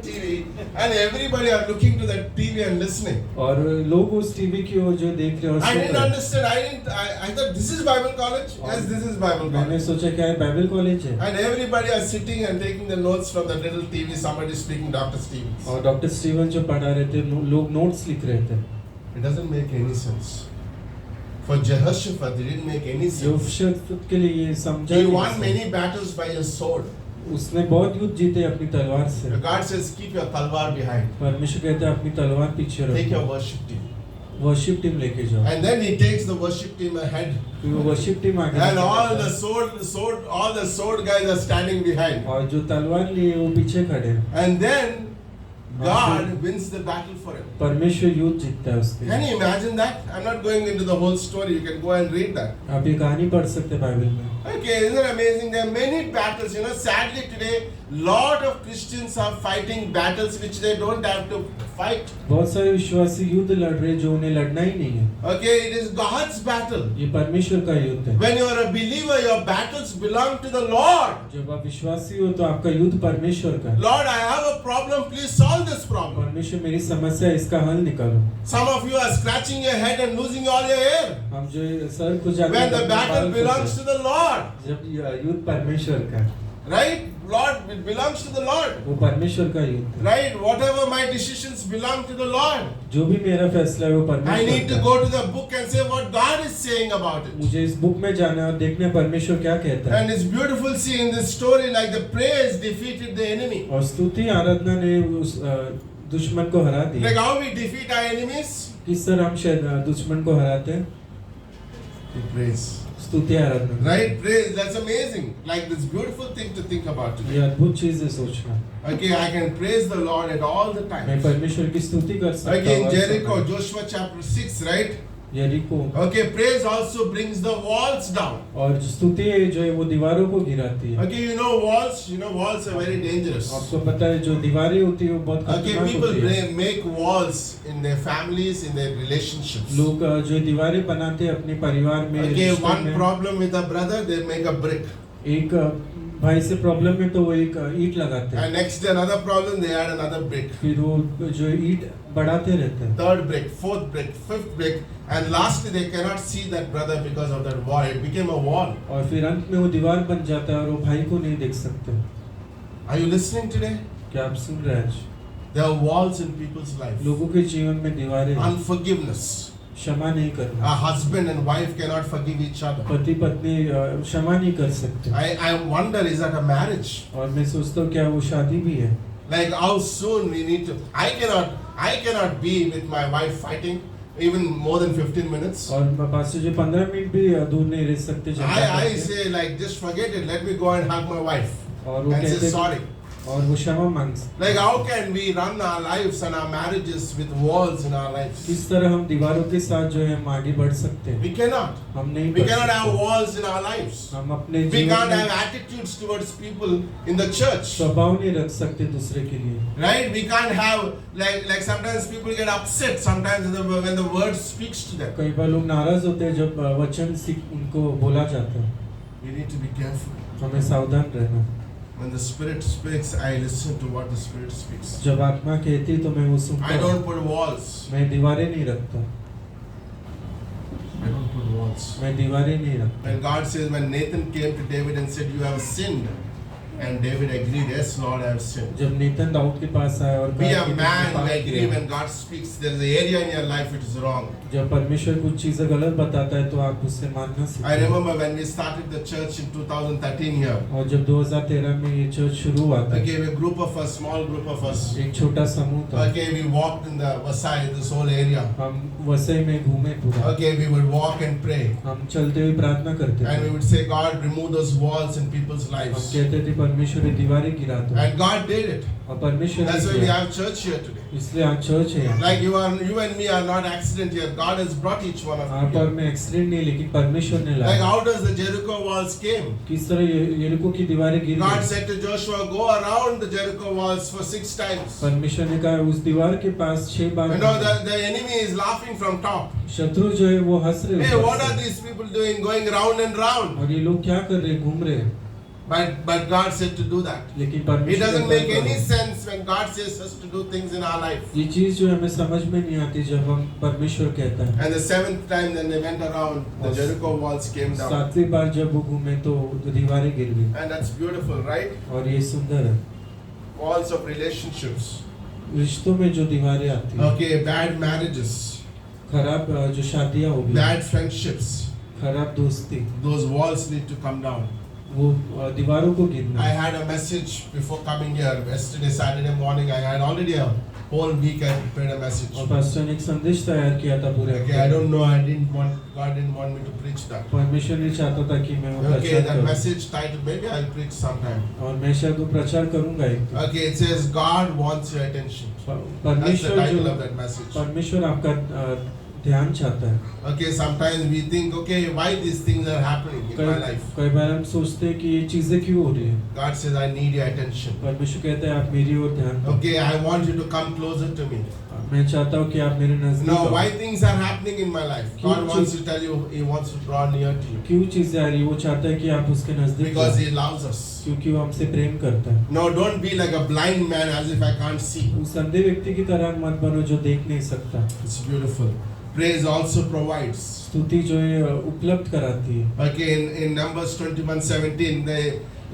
TV, and everybody are looking to that TV and listening. और लोग उस टीवी की ओर जो देख रहे हैं और I सुन didn't रहे हैं। understand. I thought this is Bible college. Yes, this is Bible मैंने college. सोचा क्या है बाइबल कॉलेज है And everybody are sitting and taking the notes from the little TV. Somebody speaking, Dr. Stevens. और doctor Steven जो पढ़ा रहे थे लोग नोट्स लिख रहे थे It doesn't make any sense. For Jehoshaphat, it didn't make any sense. योशफत के लिए ये समझा He नहीं won सकता। many battles by his sword. उसने बहुत युद्ध जीते अपनी तलवार से God says, keep your talwar behind. परमेश्वर कहते हैं अपनी तलवार पीछे Take your रखो worship team. वर्शिप टीम लेके जाओ And then he takes the worship team ahead. फिर वो वर्शिप टीम आगे And लेके all जाता the sword guys are standing behind. है। और जो तलवार लिए वो पीछे खड़े हैं। And then God wins the battle for him. परमेश्वर युद्ध जीतता है उसके Can लिए। you imagine that? I'm not going into the whole story. You can go and read that. आप ये कहानी पढ़ सकते हैं बाइबल में Okay, isn't it amazing? There are many battles. You know, sadly today, lot of Christians are fighting battles which they don't have to fight. बहुत सारे विश्वासी युद्ध लड़ रहे हैं जो उन्हें लड़ना ही नहीं है Okay, it is God's battle. ये परमेश्वर का युद्ध है When you are a believer, your battles belong to the Lord. जब आप विश्वासी हो तो आपका युद्ध परमेश्वर का है Lord, I have a problem. Please solve this problem. परमेश्वर मेरी समस्या है, इसका हल निकालो Some of you are scratching your head and losing all your hair. हम जो सर खुजाते When the हैं, battle बाल belongs खुजाते to the Lord. हैं। जब युद्ध परमेश्वर का है, Right? Lord, it belongs to the Lord. वो परमेश्वर का युद्ध है Right? Whatever my decisions belong to the Lord. जो भी मेरा फैसला है वो I परमेश्वर need to का go है। to the book and say what God is saying about it. मुझे इस बुक में जाना है और देखना है परमेश्वर क्या कहता है And it's beautiful see in this story like the praise defeated the enemy. और स्तुति आराधना ने उस दुश्मन को हरा Like दिया how we defeat our enemies? किस तरह हम शायद दुश्मन को हराते हैं We praise. स्तुति आराधना Right? Praise. That's amazing. Like this beautiful thing to think about ये today. अद्भुत चीज है सोचना Okay, I can praise the Lord at all the मैं times. परमेश्वर की स्तुति कर सकता Okay, in हूँ हर Jericho, समय। Joshua chapter 6, right? यरीको Okay, praise also brings the walls down. और जो स्तुति है जो है वो दीवारों को गिराती है Okay, you know walls are very dangerous. आपको पता है जो दीवारें होती है वो बहुत Okay, खतरनाक people होती है make walls in their families, in their relationships. लोग जो दीवारें बनाते हैं अपने परिवार में Okay, रिश्तों one में, problem with a brother, they make a brick. एक भाई से प्रॉब्लम है तो वो एक ईंट लगाते हैं And next day another problem, they add another brick. फिर वो जो ईंट बढ़ाते रहते हैं Third brick, fourth brick, fifth brick, and lastly they cannot see that brother because of that wall. It became a wall. और फिर अंत में वो दीवार बन जाता है और वो भाई को नहीं देख सकते Are you listening today? क्या आप सुन रहे हैं आज? There are walls in people's life. लोगों के जीवन में दीवारें हैं। Unforgiveness. क्षमा नहीं A करना husband and wife cannot forgive each other. पति पत्नी क्षमा नहीं कर सकते I wonder, is that a marriage? और मैं सोचता हूँ क्या वो शादी भी है Like how soon we need to. I cannot be with my wife fighting even more than 15 minutes. और पास से जो 15 मिनट भी दूर नहीं रह सकते झगड़ा I करके। say like just forget it. Let me go and hug my wife और वो and say कहते sorry. और वो क्षमा मांग सकते Like how can we run our lives and our marriages with walls in our lives? किस तरह हम दीवारों के साथ जो है हम आगे बढ़ सकते हैं We cannot. हम नहीं We बढ़ cannot have सकते walls in our lives. हम अपने We जीवन can't में have attitudes towards people in the church. स्वभाव नहीं रख सकते दूसरे के लिए Right? We can't have like sometimes people get upset sometimes when the word speaks to them. कई बार लोग नाराज होते हैं जब वचन उनको बोला जाता है We need to be careful. हमें सावधान रहना When the Spirit speaks, I listen to what the Spirit speaks. जब आत्मा कहती है तो मैं वो सुनता I हूँ don't put walls. मैं दीवारें नहीं रखता I don't put walls. मैं दीवारें नहीं रखता When God says, when Nathan came to David and said, "You have sinned," and David agreed, "Yes, Lord, I have sinned." जब नीतन दाऊद के पास आया और Be कहा a कि man तुमने who पाप agree किया। when God speaks. There is an area in your life which is wrong. जब परमेश्वर कुछ चीजें गलत बताता है तो आप उससे मानना I सीखो remember when we started the church in 2013 here. और जब 2013 में ये चर्च शुरू हुआ था Okay, a group of us, small group of us. एक छोटा समूह था Okay, we walked in the Vasai, this whole area. हम वसई में घूमे पूरा Okay, we would walk and pray. हम चलते हुए प्रार्थना करते And we थे would say, God, remove those walls in people's हम lives. कहते थे परमेश्वर ने दीवारें गिरा दो। And God did it. और परमेश्वर ने That's why we किया। have church here today. इसलिए आज चर्च है यहाँ। Like you and me are not accident here. God has brought each one of आप you और here. मैं एक्सीडेंट नहीं, लेकिन परमेश्वर ने Like लाया। how does the Jericho walls came? किस तरह यरीको की दीवारें गिर God गई। said to Joshua, go around the Jericho walls for 6 times. परमेश्वर ने कहा उस दीवार के पास 6 बार। You know the enemy is laughing from top. शत्रु जो है वो हंस रहे Hey, ऊपर what से। are these people doing, going round and round? और ये लोग क्या कर रहे हैं, घूम रहे हैं। But God said to do that. लेकिन It परमेश्वर doesn't कहता make है any करो। sense when God says us to do things in our life. ये चीज जो हमें समझ में नहीं आती जब हम परमेश्वर कहता है। And the 7th time then they went around, the Jericho walls came down. 7वीं बार जब वो घूमे तो दीवारें गिर गई। And that's beautiful, right? और ये सुंदर है। Walls of relationships. रिश्तों में जो दीवारें आती हैं, Okay, bad marriages, खराब जो शादियां हो गई, bad friendships. खराब दोस्ती, Those walls need to come down. वो दीवारों को गिरना। I had a message before coming here. Yesterday, Saturday morning, I had already a whole week I prepared a message. और पास्टर ने एक संदेश तैयार किया था पूरे Okay, I don't know. God didn't want me to preach that. परमेश्वर ने चाहता था कि मैं वो Okay, प्रचार that करूं। message title, maybe I'll preach sometime. और मैं शायद वो प्रचार करूंगा एक दिन। Okay, it says God wants your attention. That's the परमेश्वर title जो of that message. परमेश्वर आपका ध्यान चाहता है। Okay, sometimes we think, okay, why these things are happening in my life? कई बार हम सोचते हैं कि ये चीजें क्यों हो रही है। God says, I need your attention. परमेश्वर कहता है आप मेरी ओर ध्यान दो। Okay, I want you to come closer to me. मैं चाहता हूँ कि आप मेरे नजदीक Now, आओ। why things are happening in my life? God wants to tell you, He wants to draw near to you. क्यों चीजें आ रही है, वो चाहता है कि आप उसके नजदीक Because जाओ, He loves us. क्योंकि वो हमसे प्रेम करता है। No, don't be like a blind man as if I can't see. उस अंधे व्यक्ति की तरह मत बनो जो देख नहीं सकता। It's beautiful. Praise also provides. स्तुति जो है उपलब्ध कराती है। Okay, in Numbers 21:17,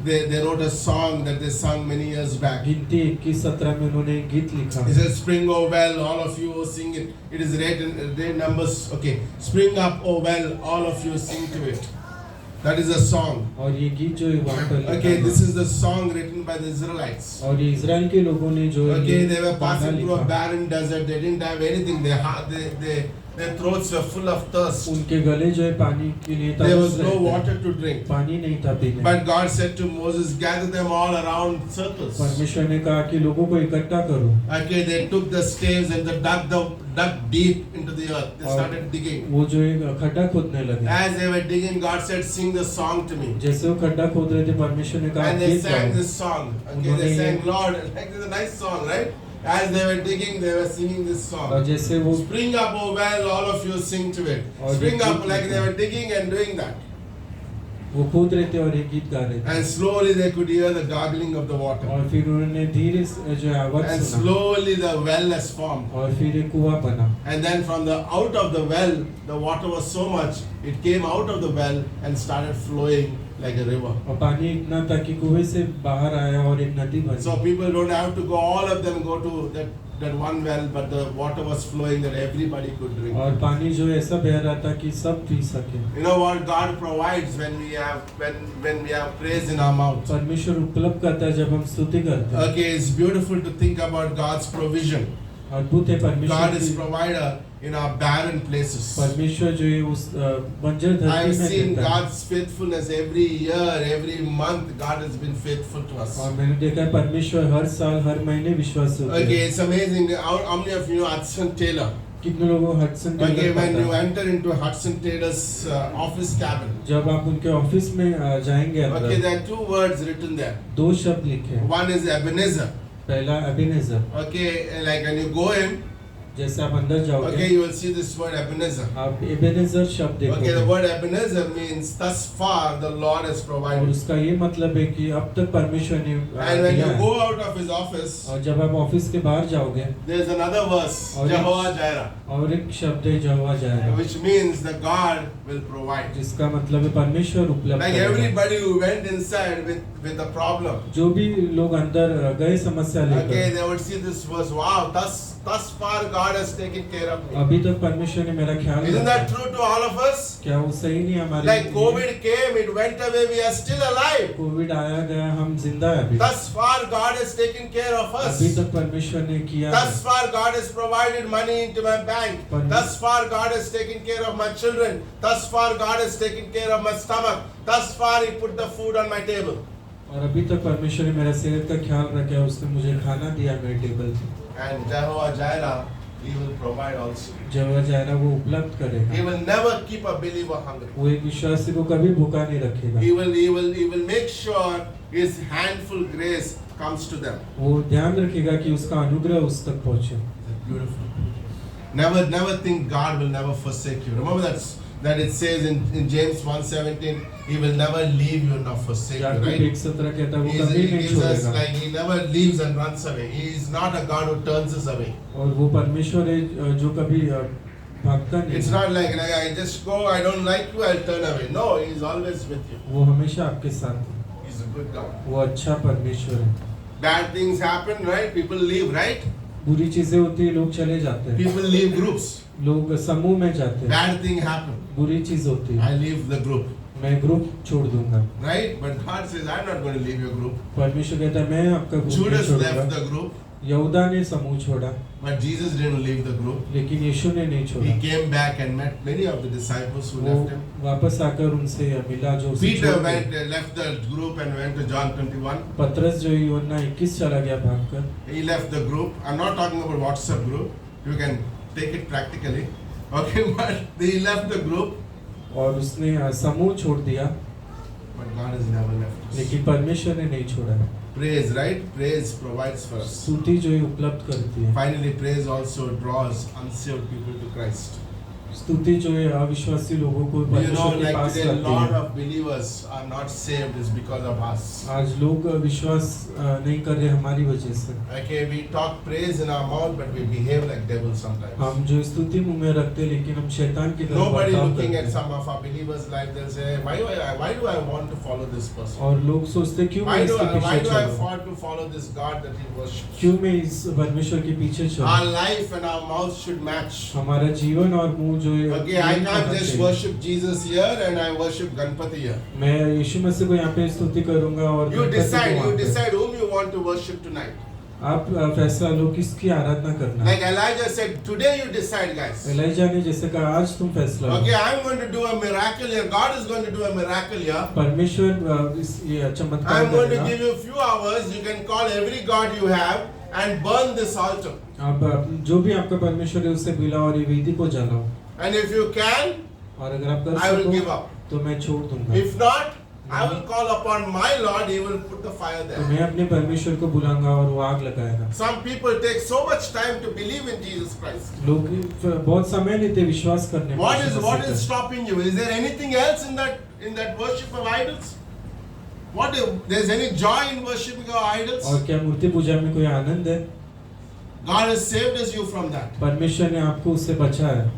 they wrote a song that they sung many years back. गिनती 21:17 में उन्होंने एक गीत लिखा। It says, "Spring, oh well, all of you who sing it." It is read in Numbers. Okay, spring up, oh well, all of you sing to it. That is a song. और ये गीत जो है वहाँ पर लिखा Okay, है। this is the song written by the Israelites. और ये इजराइल के लोगों ने जो है Okay, ये they were गाना passing through a लिखा। barren desert. They didn't have anything. Their throats were full of thirst. उनके गले जो है पानी के लिए There was तरस no रहे थे। water to drink. पानी नहीं था पीने। But God said to Moses, "Gather them all around circles." परमेश्वर ने कहा कि लोगों को इकट्ठा करो। Okay, they took the staves and they dug deep into the earth. They started digging. वो जो है खड्डा खोदने लगे। As they were digging, God said, "Sing the song to me." जैसे वो खड्डा खोद रहे थे, परमेश्वर ने कहा And they गीत sang गाओ। this song. Okay, they sang, "Lord," like this is a nice song, right? As they were digging, they were singing this और song. जैसे वो Spring up, oh well, all of you sing to it. और Spring ये up, गीत like they were digging and doing that. वो खोद रहे थे और एक गीत गा रहे थे। And slowly they could hear the gargling of the water. और फिर उन्होंने धीरे से जो है आवाज And सुना slowly the well has formed. और फिर एक कुआं बना। And then from the out of the well, the water was so much, it came out of the well and started flowing like a river. और पानी इतना था कि कुएं से बाहर आया और एक नदी बनी। So people don't have to go, all of them go to that one well, but the water was flowing that everybody could drink. और पानी जो है ऐसा बह रहा था कि सब पी सके। You know what God provides when we have praise in our mouth. परमेश्वर उपलब्ध करता है जब हम स्तुति करते हैं। Okay, it's beautiful to think about God's provision. अद्भुत है God परमेश्वर is की- provider in our barren places. परमेश्वर जो है उस बंजर I've धरती में seen देता है। God's faithfulness every year, every month. God has been faithful to us. और मैंने देखा है परमेश्वर हर साल हर महीने विश्वास होते Okay, हैं। it's amazing. How many of you know Hudson Taylor? कितने लोगों को Hudson Okay, Taylor when you पता है? enter into Hudson Taylor's office cabin, जब आप उनके ऑफिस में जाएंगे okay, अंदर, there are two words written there. दो शब्द लिखे हैं। One is Ebenezer. पहला Ebenezer. Okay, like when you go in, जैसे आप अंदर okay, जाओगे you will see this word Ebenezer. आप एबेनेजर शब्द Okay, the देखोगे word Ebenezer means thus far the Lord has और provided. उसका ये मतलब है कि अब तक परमेश्वर ने And when दिया you है। go out of his office, और जब आप ऑफिस के बाहर जाओगे there's another verse, और Jehovah Jireh, और एक शब्द है जवा जाएगा, which means the God will provide. जिसका मतलब है परमेश्वर उपलब्ध Like करेगा। everybody who went inside with a problem, जो भी लोग अंदर गए समस्या okay, लेकर, they would see this verse. Wow, thus far God has taken care of me. अभी तक परमेश्वर ने मेरा ख्याल Isn't रखा। that true to all of us? क्या वो सही नहीं हमारे Like लिए? COVID came, it went away, we are still alive. Covid आया गया, हम जिंदा है अभी। Thus far God has taken care of us. अभी तक परमेश्वर ने किया है। Thus far God has provided money into my bank. But- Thus far God has taken care of my children. Thus far God has taken care of my stomach. Thus far He put the food on my table. और अभी तक परमेश्वर ने मेरा सेहत का ख्याल रखा, उसने मुझे खाना दिया मेरे टेबल पे। And Jehovah Jireh, He will provide also. जब जाएगा वो उपलब्ध He करेगा। will never keep a believer hungry. वो एक विश्वासी को कभी भूखा नहीं रखेगा। He will make sure His handful grace comes to them. वो ध्यान रखेगा कि उसका अनुग्रह उस तक पहुंचे। Beautiful. Never think God will never forsake you. Remember that it says in James 1:17, He will never leave you nor forsake you, Yakub right? 1:17 कहता है वो He कभी नहीं gives us छोड़ेगा। like He never leaves and runs away. He is not a God who turns us away. और वो परमेश्वर है जो कभी भागता नहीं It's है। not like I just go, I don't like you, I'll turn away. No, He is always with you. वो हमेशा आपके साथ है। He's a good God. वो अच्छा परमेश्वर है। Bad things happen, right? People leave, right? बुरी चीजें होती है, लोग चले जाते हैं, People leave groups. लोग समूह में जाते हैं, Bad thing happen. बुरी चीज होती है, I leave the group, मैं ग्रुप छोड़ दूंगा। right? But God says, I'm not going to leave your group. परमेश्वर कहता है मैं आपका ग्रुप नहीं Judas left छोड़ूंगा। the group, यहूदा ने समूह छोड़ा, but Jesus didn't leave the group. लेकिन यीशु ने नहीं He छोड़ा। came back and met many of the disciples who वो left him. वापस आकर उनसे मिला जो उसे Peter छोड़ गए। left the group and went to John 21. पतरस जो यूहन्ना 21 चला गया भागकर। He left the group. I'm not talking about WhatsApp group. You can take it practically. Okay, but he left the group. और उसने समूह छोड़ दिया, But God has never left us. लेकिन परमेश्वर ने नहीं छोड़ा। Praise, right? Praise provides for us. स्तुति जो है उपलब्ध करती है। Finally, praise also draws unsaved people to Christ. स्तुति जो है अविश्वासी लोगों को You know, परमेश्वर के like पास today, a लाती lot है। of believers are not saved is because of us. आज लोग विश्वास नहीं कर रहे हमारी वजह से। Okay, we talk praise in our mouth, but we behave like devils sometimes. हम जो स्तुति मुंह में रखते हैं, लेकिन हम शैतान की तरह Nobody बर्ताव looking करते at हैं। some of our believers' life, they'll say, why do I want to follow this person? और लोग सोचते क्यों मैं इसके Why पीछे do I चलूं? want to follow this God that he worships? क्यों मैं इस परमेश्वर के पीछे Our चलूं? life and our mouth should match. हमारा जीवन और मुंह जो है Okay, I एक can't होना just चाहिए। worship Jesus here and I worship Ganpati here. मैं यीशु मसीह को यहाँ पे स्तुति करूंगा और You गणपति को decide वहाँ पे। whom you want to worship tonight. आप फैसला लो किसकी आराधना करना है। Like Elijah said, today you decide, guys. Eliza ने जैसे कहा आज तुम फैसला लो। Okay, I'm going to do a miracle here. God is going to do a miracle here. परमेश्वर ये चमत्कार I'm going to करेगा। give you a few hours. You can call every God you have and burn this altar. आप जो भी आपका परमेश्वर है उससे मिलाओ और ये वेदी को जलाओ। And if you can, और अगर आप कर I will give सको up. तो मैं छोड़ दूंगा। If not, I will call upon my Lord. He will put the fire तो there. मैं अपने परमेश्वर को बुलाऊंगा और वो आग लगाएगा। Some people take so much time to believe in Jesus Christ. लोग बहुत समय लेते विश्वास करने में। What यीशु is मसीह पे। stopping you? Is there anything else in that worship of idols? What if there's any joy in worshiping our idols? और क्या मूर्ति पूजा में कोई आनंद है? God has saved us you from that. परमेश्वर ने आपको उससे बचा है।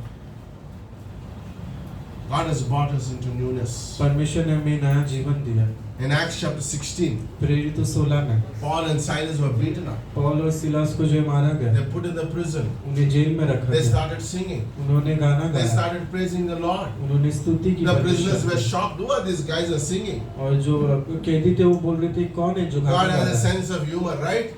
God has brought us into newness. परमेश्वर ने हमें नया जीवन दिया। In Acts chapter 16, प्रेरित 16 में Paul and Silas were beaten up. Paul और सिलास को जो मारा गया, They put in the prison. उन्हें जेल में रखा They गया। started singing. उन्होंने गाना They गाया, started praising the Lord. उन्होंने स्तुति की The परमेश्वर prisoners were की। shocked. Who are these guys are singing? और जो कैदी थे वो बोल रहे थे कौन है जो गाना God गा has a रहा है? sense of humor, right?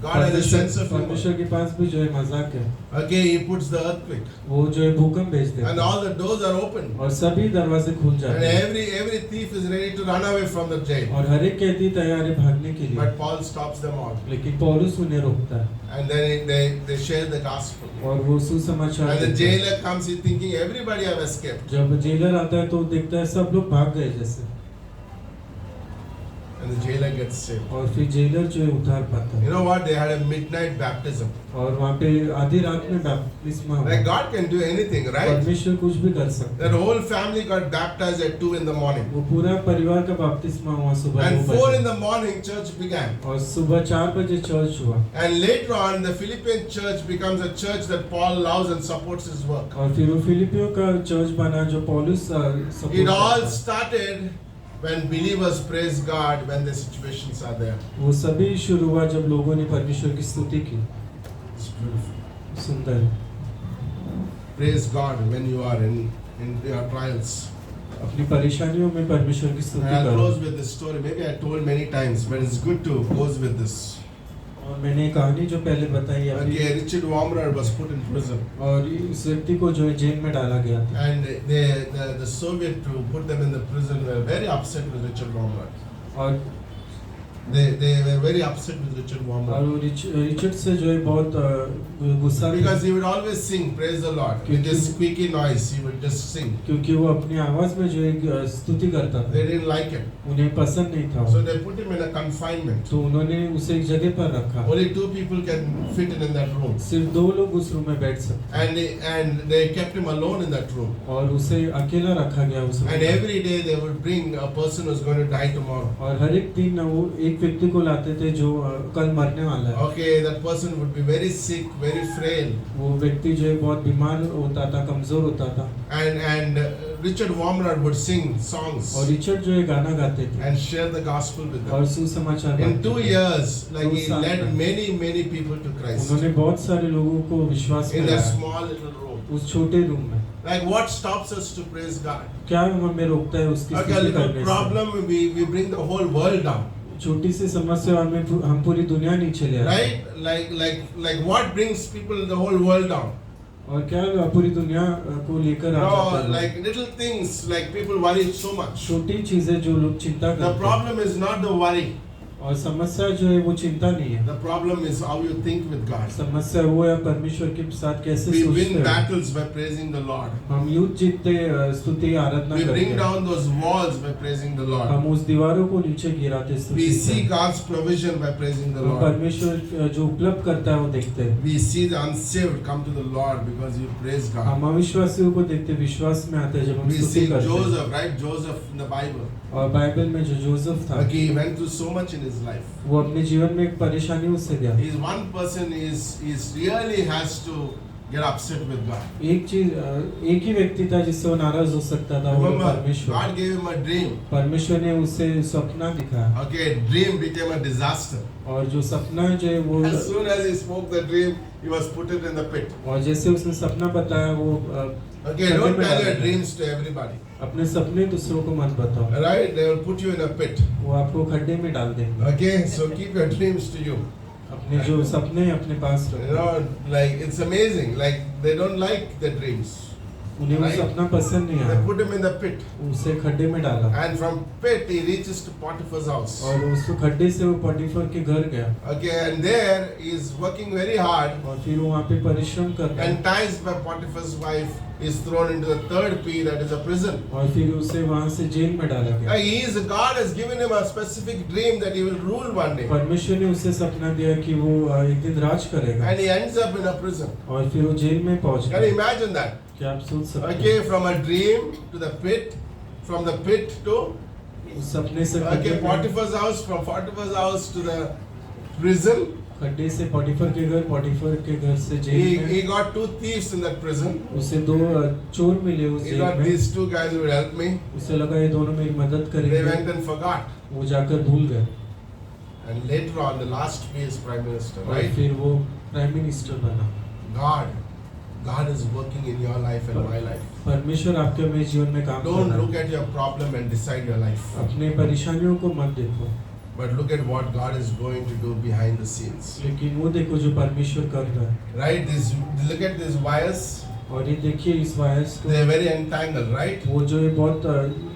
God has a sense of humor. परमेश्वर के पास भी जो है मजाक है। Okay, He puts the earthquake, वो जो है भूकंप भेज देता and है all the doors are open, और सभी दरवाजे खुल and जाते हैं every thief is ready to run away from the jail. और हर एक कैदी तैयार है भागने के लिए, But Paul stops them all, लेकिन पौलुस उन्हें रोकता है and then they share the gospel. और वो सुसमाचार And the देता है। jailer comes, he thinking everybody have escaped, जब जेलर आता है तो देखता है सब लोग भाग गए जैसे, and the jailer gets saved. और फिर जेलर जो है उतार पाता You है know what? They had a midnight baptism. और वहाँ पे आधी रात में बपतिस्मा हुआ। Like God can do anything, right? परमेश्वर कुछ भी कर सकता That है। whole family got baptized at 2 in the morning, वो पूरा परिवार का बपतिस्मा हुआ सुबह and 9 4 in बजे the morning church began. और सुबह 4 बजे चर्च हुआ And later on, the Philippine church becomes a church that Paul loves and supports his work. और फिर वो फिलिपियों का चर्च बना जो पौलुस सपोर्ट It all करता है। started when believers praise God when the situations are there. वो सभी शुरू हुआ जब लोगों ने परमेश्वर की स्तुति की। It's beautiful. सुंदर। Praise God when you are in your trials. अपनी परेशानियों में परमेश्वर की And स्तुति I'll करो। close with this story. Maybe I told many times, but it's good to close with this. और मैंने एक कहानी जो पहले बताई अभी, Okay, Richard Womrer was put in prison, और इस व्यक्ति को जो है जेल में डाला गया था and the Soviet who put them in the prison were very upset with Richard Womrer. और they were very upset with Richard और Warmer वो रिचर्ड से जो है बहुत गुस्सा because था, he would always sing praise the Lord with this squeaky noise. He would just sing. क्योंकि वो अपनी आवाज में जो एक स्तुति करता था, They didn't like it, उन्हें पसंद नहीं था so वो। they put him in a confinement. तो उन्होंने उसे एक जगह पर रखा, Only 2 people can fit in that room, सिर्फ 2 लोग उस रूम में बैठ सकते, and they kept him alone in that room. और उसे अकेला रखा गया उस रूम And में। every day they would bring a person who's going to die tomorrow. और हर एक दिन वो एक व्यक्ति को लाते थे जो कल मरने वाला है। Okay, that person would be very sick, very frail, वो व्यक्ति जो है बहुत बीमार होता था, कमजोर होता था, and Richard Warmer would sing songs और रिचर्ड जो है गाना गाते थे and share the gospel with और them. सुसमाचार In बांटते 2 थे। years, like 2 he साल led में many people to Christ उन्होंने बहुत सारे लोगों को विश्वास में in that लाया small little room. उस छोटे रूम में। Like what stops us to praise God? क्या हमें रोकता है उसकी Okay, a स्तुति little करने से? problem, we bring the whole world down, छोटी सी समस्या में हम पूरी दुनिया नीचे ले आते हैं। right? Like what brings people the whole world down? और क्या पूरी दुनिया को लेकर आ जाते No, हैं। like little things, like people worry so much. छोटी चीजें जो लोग चिंता The करते हैं, problem is not the worry. और समस्या जो है वो चिंता नहीं है, The problem is how you think with God. समस्या वो है परमेश्वर के साथ कैसे We सोचते win हैं। battles by praising the Lord. हम युद्ध जीतते स्तुति आराधना We करते bring हैं, down those walls by praising the Lord. हम उस दीवारों को नीचे गिराते स्तुति We से। see God's provision by praising the हम Lord. परमेश्वर जो उपलब्ध करता है वो देखते हैं। We see the unsaved come to the Lord because you praise God. हम अविश्वासियों को देखते विश्वास में आते हैं जब हम We स्तुति see करते हैं। Joseph, right? Joseph in the Bible. और बाइबल में जो जोसेफ था, Okay, he went through so much in his life. वो अपने जीवन में एक परेशानियों से गया। He's one person is really has to get upset with God. एक ही व्यक्ति था जिससे वो नाराज हो सकता था, वो Remember, परमेश्वर। God gave him a dream. परमेश्वर ने उसे सपना दिखाया, Okay, dream became a disaster. और जो सपना जो है वो, As soon as he spoke the dream, he was put it in the pit. और जैसे उसने सपना बताया वो Okay, don't tell your dreams to everybody. अपने सपने दूसरों को मत बताओ, Right? They will put you in a pit. वो आपको खड्डे में डाल देंगे। Okay, so keep your dreams to you. अपने जो सपने हैं अपने पास You रखो। know, like it's amazing. Like they don't like the dreams. उन्हें वो Right? सपना पसंद नहीं They आया, put him in the pit, उसे खड्डे में डाला, and from pit he reaches to Potiphar's house. और उस खड्डे से वो पोटीफर के घर गया, Okay, and there he is working very hard. और फिर वो वहाँ पे परिश्रम कर रहा है, Enticed by Potiphar's wife, is thrown into the third P, that is a prison. और फिर उसे वहाँ से जेल में डाला गया। God has given him a specific dream that he will rule one day, परमेश्वर ने उसे सपना दिया कि वो एक दिन राज करेगा, and he ends up in a prison. और फिर वो जेल में पहुँच Can you गया। imagine that? क्या आप सोच सकते Okay, हैं? from a dream to the pit, from the pit to उस सपने से खड्डे okay में- Potiphar's house, from Potiphar's house to the prison. खड्डे से पोटीफर के घर, पोटीफर के घर से जेल He में। got 2 thieves in that prison. उसे 2 चोर मिले उस He जेल got में। these 2 guys who would help me. उसे लगा ये दोनों मेरी मदद They करेंगे, went and forgot. वो जाकर भूल गए, And later on, the last P is Prime Minister, और right? फिर वो प्राइम मिनिस्टर बना। God is working in your life and my life. परमेश्वर आपके मेरे जीवन में काम कर Don't रहा look है। at your problem and decide your life, अपने परेशानियों को मत देखो, but look at what God is going to do behind the scenes. लेकिन वो देखो जो परमेश्वर कर रहा है। Right? Look at these wires. और ये देखिए इस वायर्स को, They are very entangled, right? वो जो है बहुत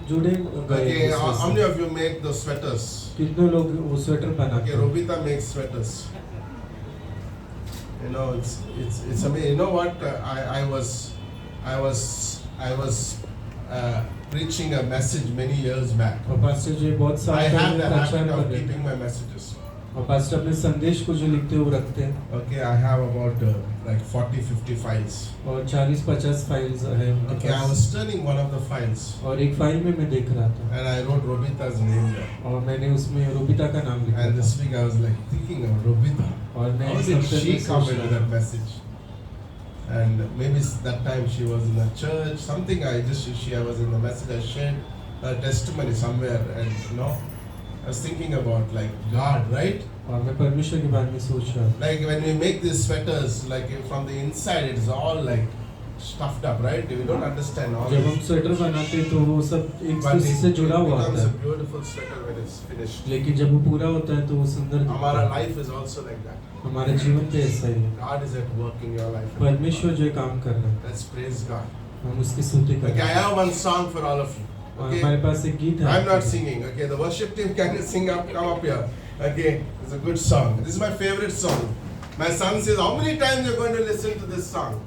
जुड़े गए Okay, एक how दूसरे many से। of you make those sweaters? कितने लोग वो स्वेटर बनाते Okay, हैं? Robita makes sweaters. You know, it's amazing. You know what? I was preaching a message many years back. और पास्टर जो है बहुत I साल have पहले the प्रचार habit कर of रहे थे, keeping my messages. और पास्टर अपने संदेश को जो लिखते हैं वो रखते हैं, Okay, I have about like 40-50 files. और 40-50 फाइल्स है उनके Okay, I pass. was turning one of the files और एक फाइल में मैं देख रहा था, and I wrote Robita's name there. और मैंने उसमें रोबिता का नाम लिखा And था, this week I was like thinking of Robita. और मैं How इस did हफ्ते she में come सोच into रहा that था। message? And maybe that time she was in a church, something I was in the message, I shared a testimony somewhere, and you know, I was thinking about like God, right? और मैं परमेश्वर के बारे में सोच रहा था। Like when we make these sweaters, like from the inside, it's all like stuffed up, right? We don't understand all जब हम this. स्वेटर बनाते हैं तो वो सब एक But दूसरे से it जुड़ा हुआ becomes होता a है, beautiful sweater when it's finished. लेकिन जब वो पूरा होता है तो वो सुंदर दिखता Our है। life is also like that. हमारे जीवन पे ऐसा ही है, God is at work in your life. परमेश्वर जो है काम कर रहा है, Let's praise God. हम उसकी स्तुति Okay, करें। I have one song for all of you. और Okay, हमारे पास एक गीत है। I'm not singing. Okay, the worship team can sing up, come up here. Okay, it's a good song. This is my favorite song. My son says, how many times you're going to listen to this song?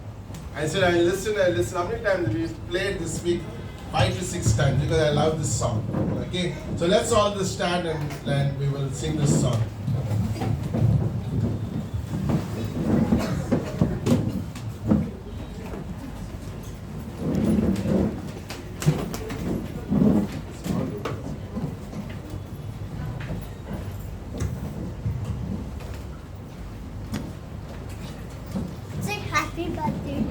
I said, I listen. How many times? We played this week 5 to 6 times because I love this song. Okay, so let's all just stand and we will sing this song. Say happy birthday.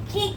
Cake.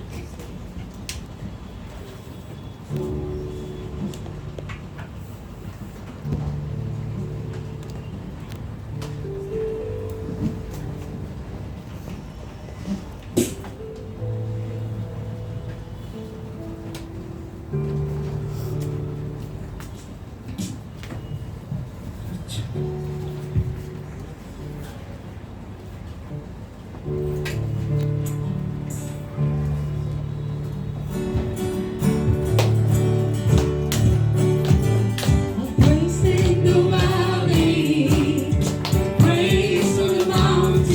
Praise in the valley, praise on the mountain.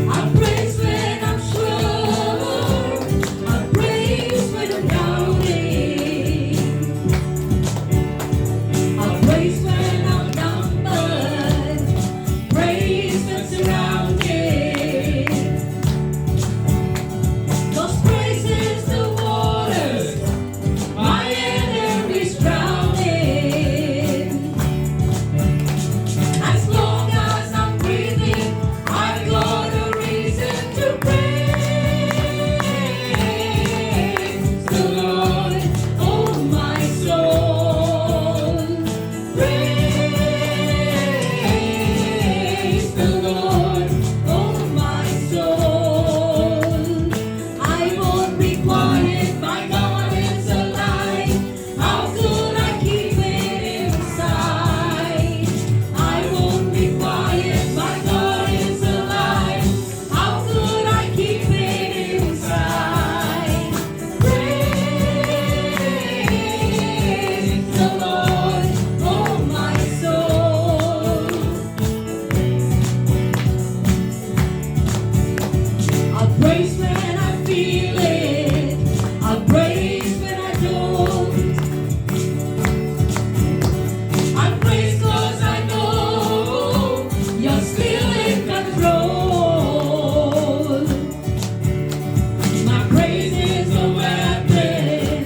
I praise when I'm sure, I praise when I'm doubting. I praise when I'm numbered, praise when surrounded. Those praises the waters my enemies drowning. As long as I'm breathing, I've got a reason to praise the Lord, oh my soul. Praise the Lord, oh my soul. I won't be quiet, my God is alive. How could I keep it inside? I won't be quiet, my God is alive. How could I keep it inside? Praise the Lord, oh my soul. I praise when I feel it. I praise when I don't. I praise 'cause I know you're still in control. My praise is a weapon.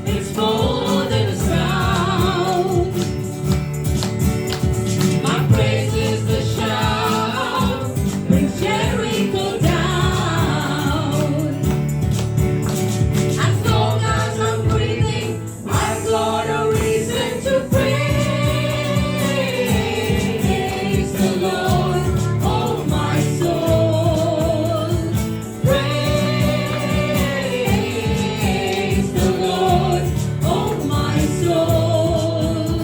It's more than a sound. My praise is the shout, brings Jericho down. As long as I'm breathing, I've got a reason to praise the Lord, oh my soul. Praise the Lord, oh my soul.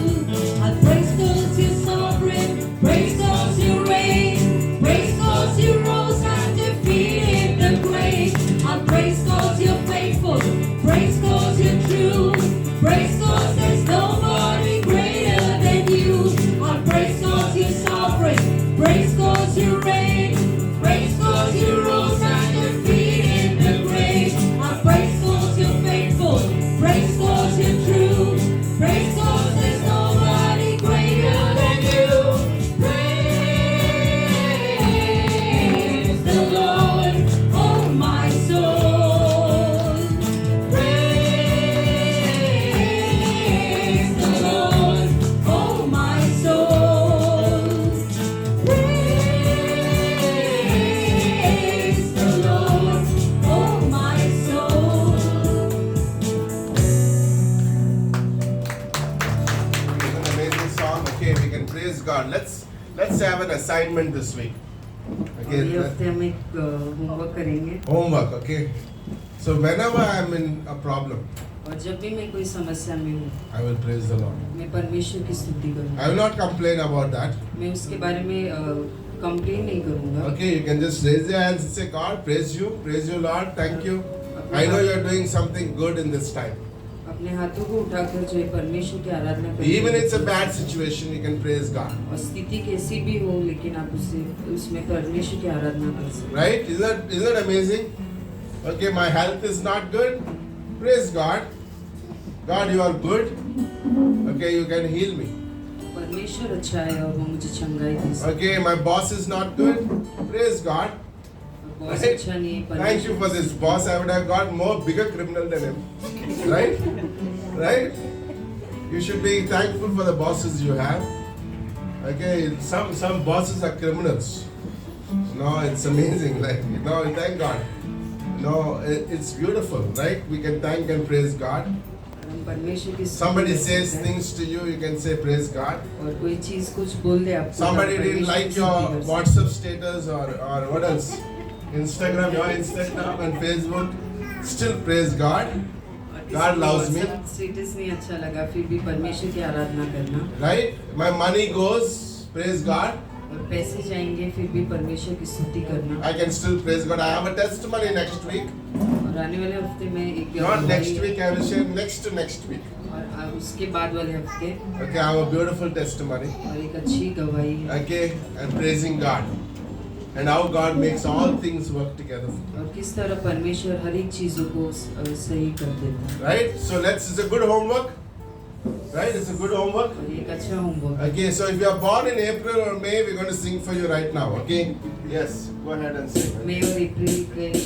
I praise 'cause you're sovereign, praise 'cause you reign, praise 'cause you rose and defeated the grave. I praise 'cause you're faithful, praise 'cause you're true, praise 'cause there's nobody greater than you. I praise 'cause you're sovereign, praise 'cause you reign, praise 'cause you rose and defeated the grave. I praise 'cause you're faithful, praise 'cause you're true, praise 'cause there's nobody greater than you. Praise the Lord, oh my soul. Praise the Lord, oh my soul. Praise the Lord, oh my soul. It's an amazing song. Okay, we can praise God. Let's have an assignment this week. Okay, ये हफ्ते हम एक homework करेंगे homework. Okay, So whenever I am in a problem, और जब भी मैं कोई समस्या में हूँ, I will praise the Lord. मैं परमेश्वर की स्तुति I करूँगा। will not complain about that. मैं उसके बारे में कंप्लेन नहीं करूँगा। Okay, you can just raise your hands and say, God, praise you, Lord, thank you. I know you are doing something good in this time. अपने हाथों को उठाकर जो है परमेश्वर की आराधना करें। Even it's a bad situation, you can praise God. और स्थिति कैसी भी हो, लेकिन आप उसमें परमेश्वर की आराधना कर सकते हैं। Right? Isn't that amazing? Okay, my health is not good. Praise God. God, you are good. Okay, you can heal me. परमेश्वर अच्छा है और वो मुझे चंगाई दे सकता Okay, my boss is not good. Praise God. है। Boss Right? अच्छा नहीं है, Thank you for this boss. I would have got more bigger criminal than him. Right? Right? You should be thankful for the bosses you have. Okay, some bosses are criminals. No, it's amazing. Like, thank God. No, it's beautiful, right? We can thank and praise God. हम परमेश्वर की स्तुति Somebody कर says सकते हैं। things to you, you can say praise God. और कोई चीज कुछ बोल दे आपको, Somebody आप didn't परमेश्वर like की your स्तुति कर सकते हैं। WhatsApp status or what else? Instagram, your Instagram and Facebook. Still praise God. और किसी God को loves me. WhatsApp स्टेटस नहीं अच्छा लगा, फिर भी परमेश्वर की आराधना करना। Right? My money goes, praise God. और पैसे जाएंगे, फिर भी परमेश्वर की स्तुति करना। I can still praise God. I have a testimony next week. और आने वाले हफ्ते में एक Not गवाही next है। week, I will share next to next week. और उसके बाद वाले हफ्ते Okay, I have a beautiful testimony. और एक अच्छी गवाही है। Okay, and praising God. And how God makes all things work together for you. और किस तरह परमेश्वर हर एक चीजों को सही कर देता है। Right? So it's a good homework. Right? It's a good homework. और ये एक अच्छा homework. Okay, so if you are born in April or May, we're going to sing for you right now. Okay? Yes, go ahead and sing. मई और अप्रैल के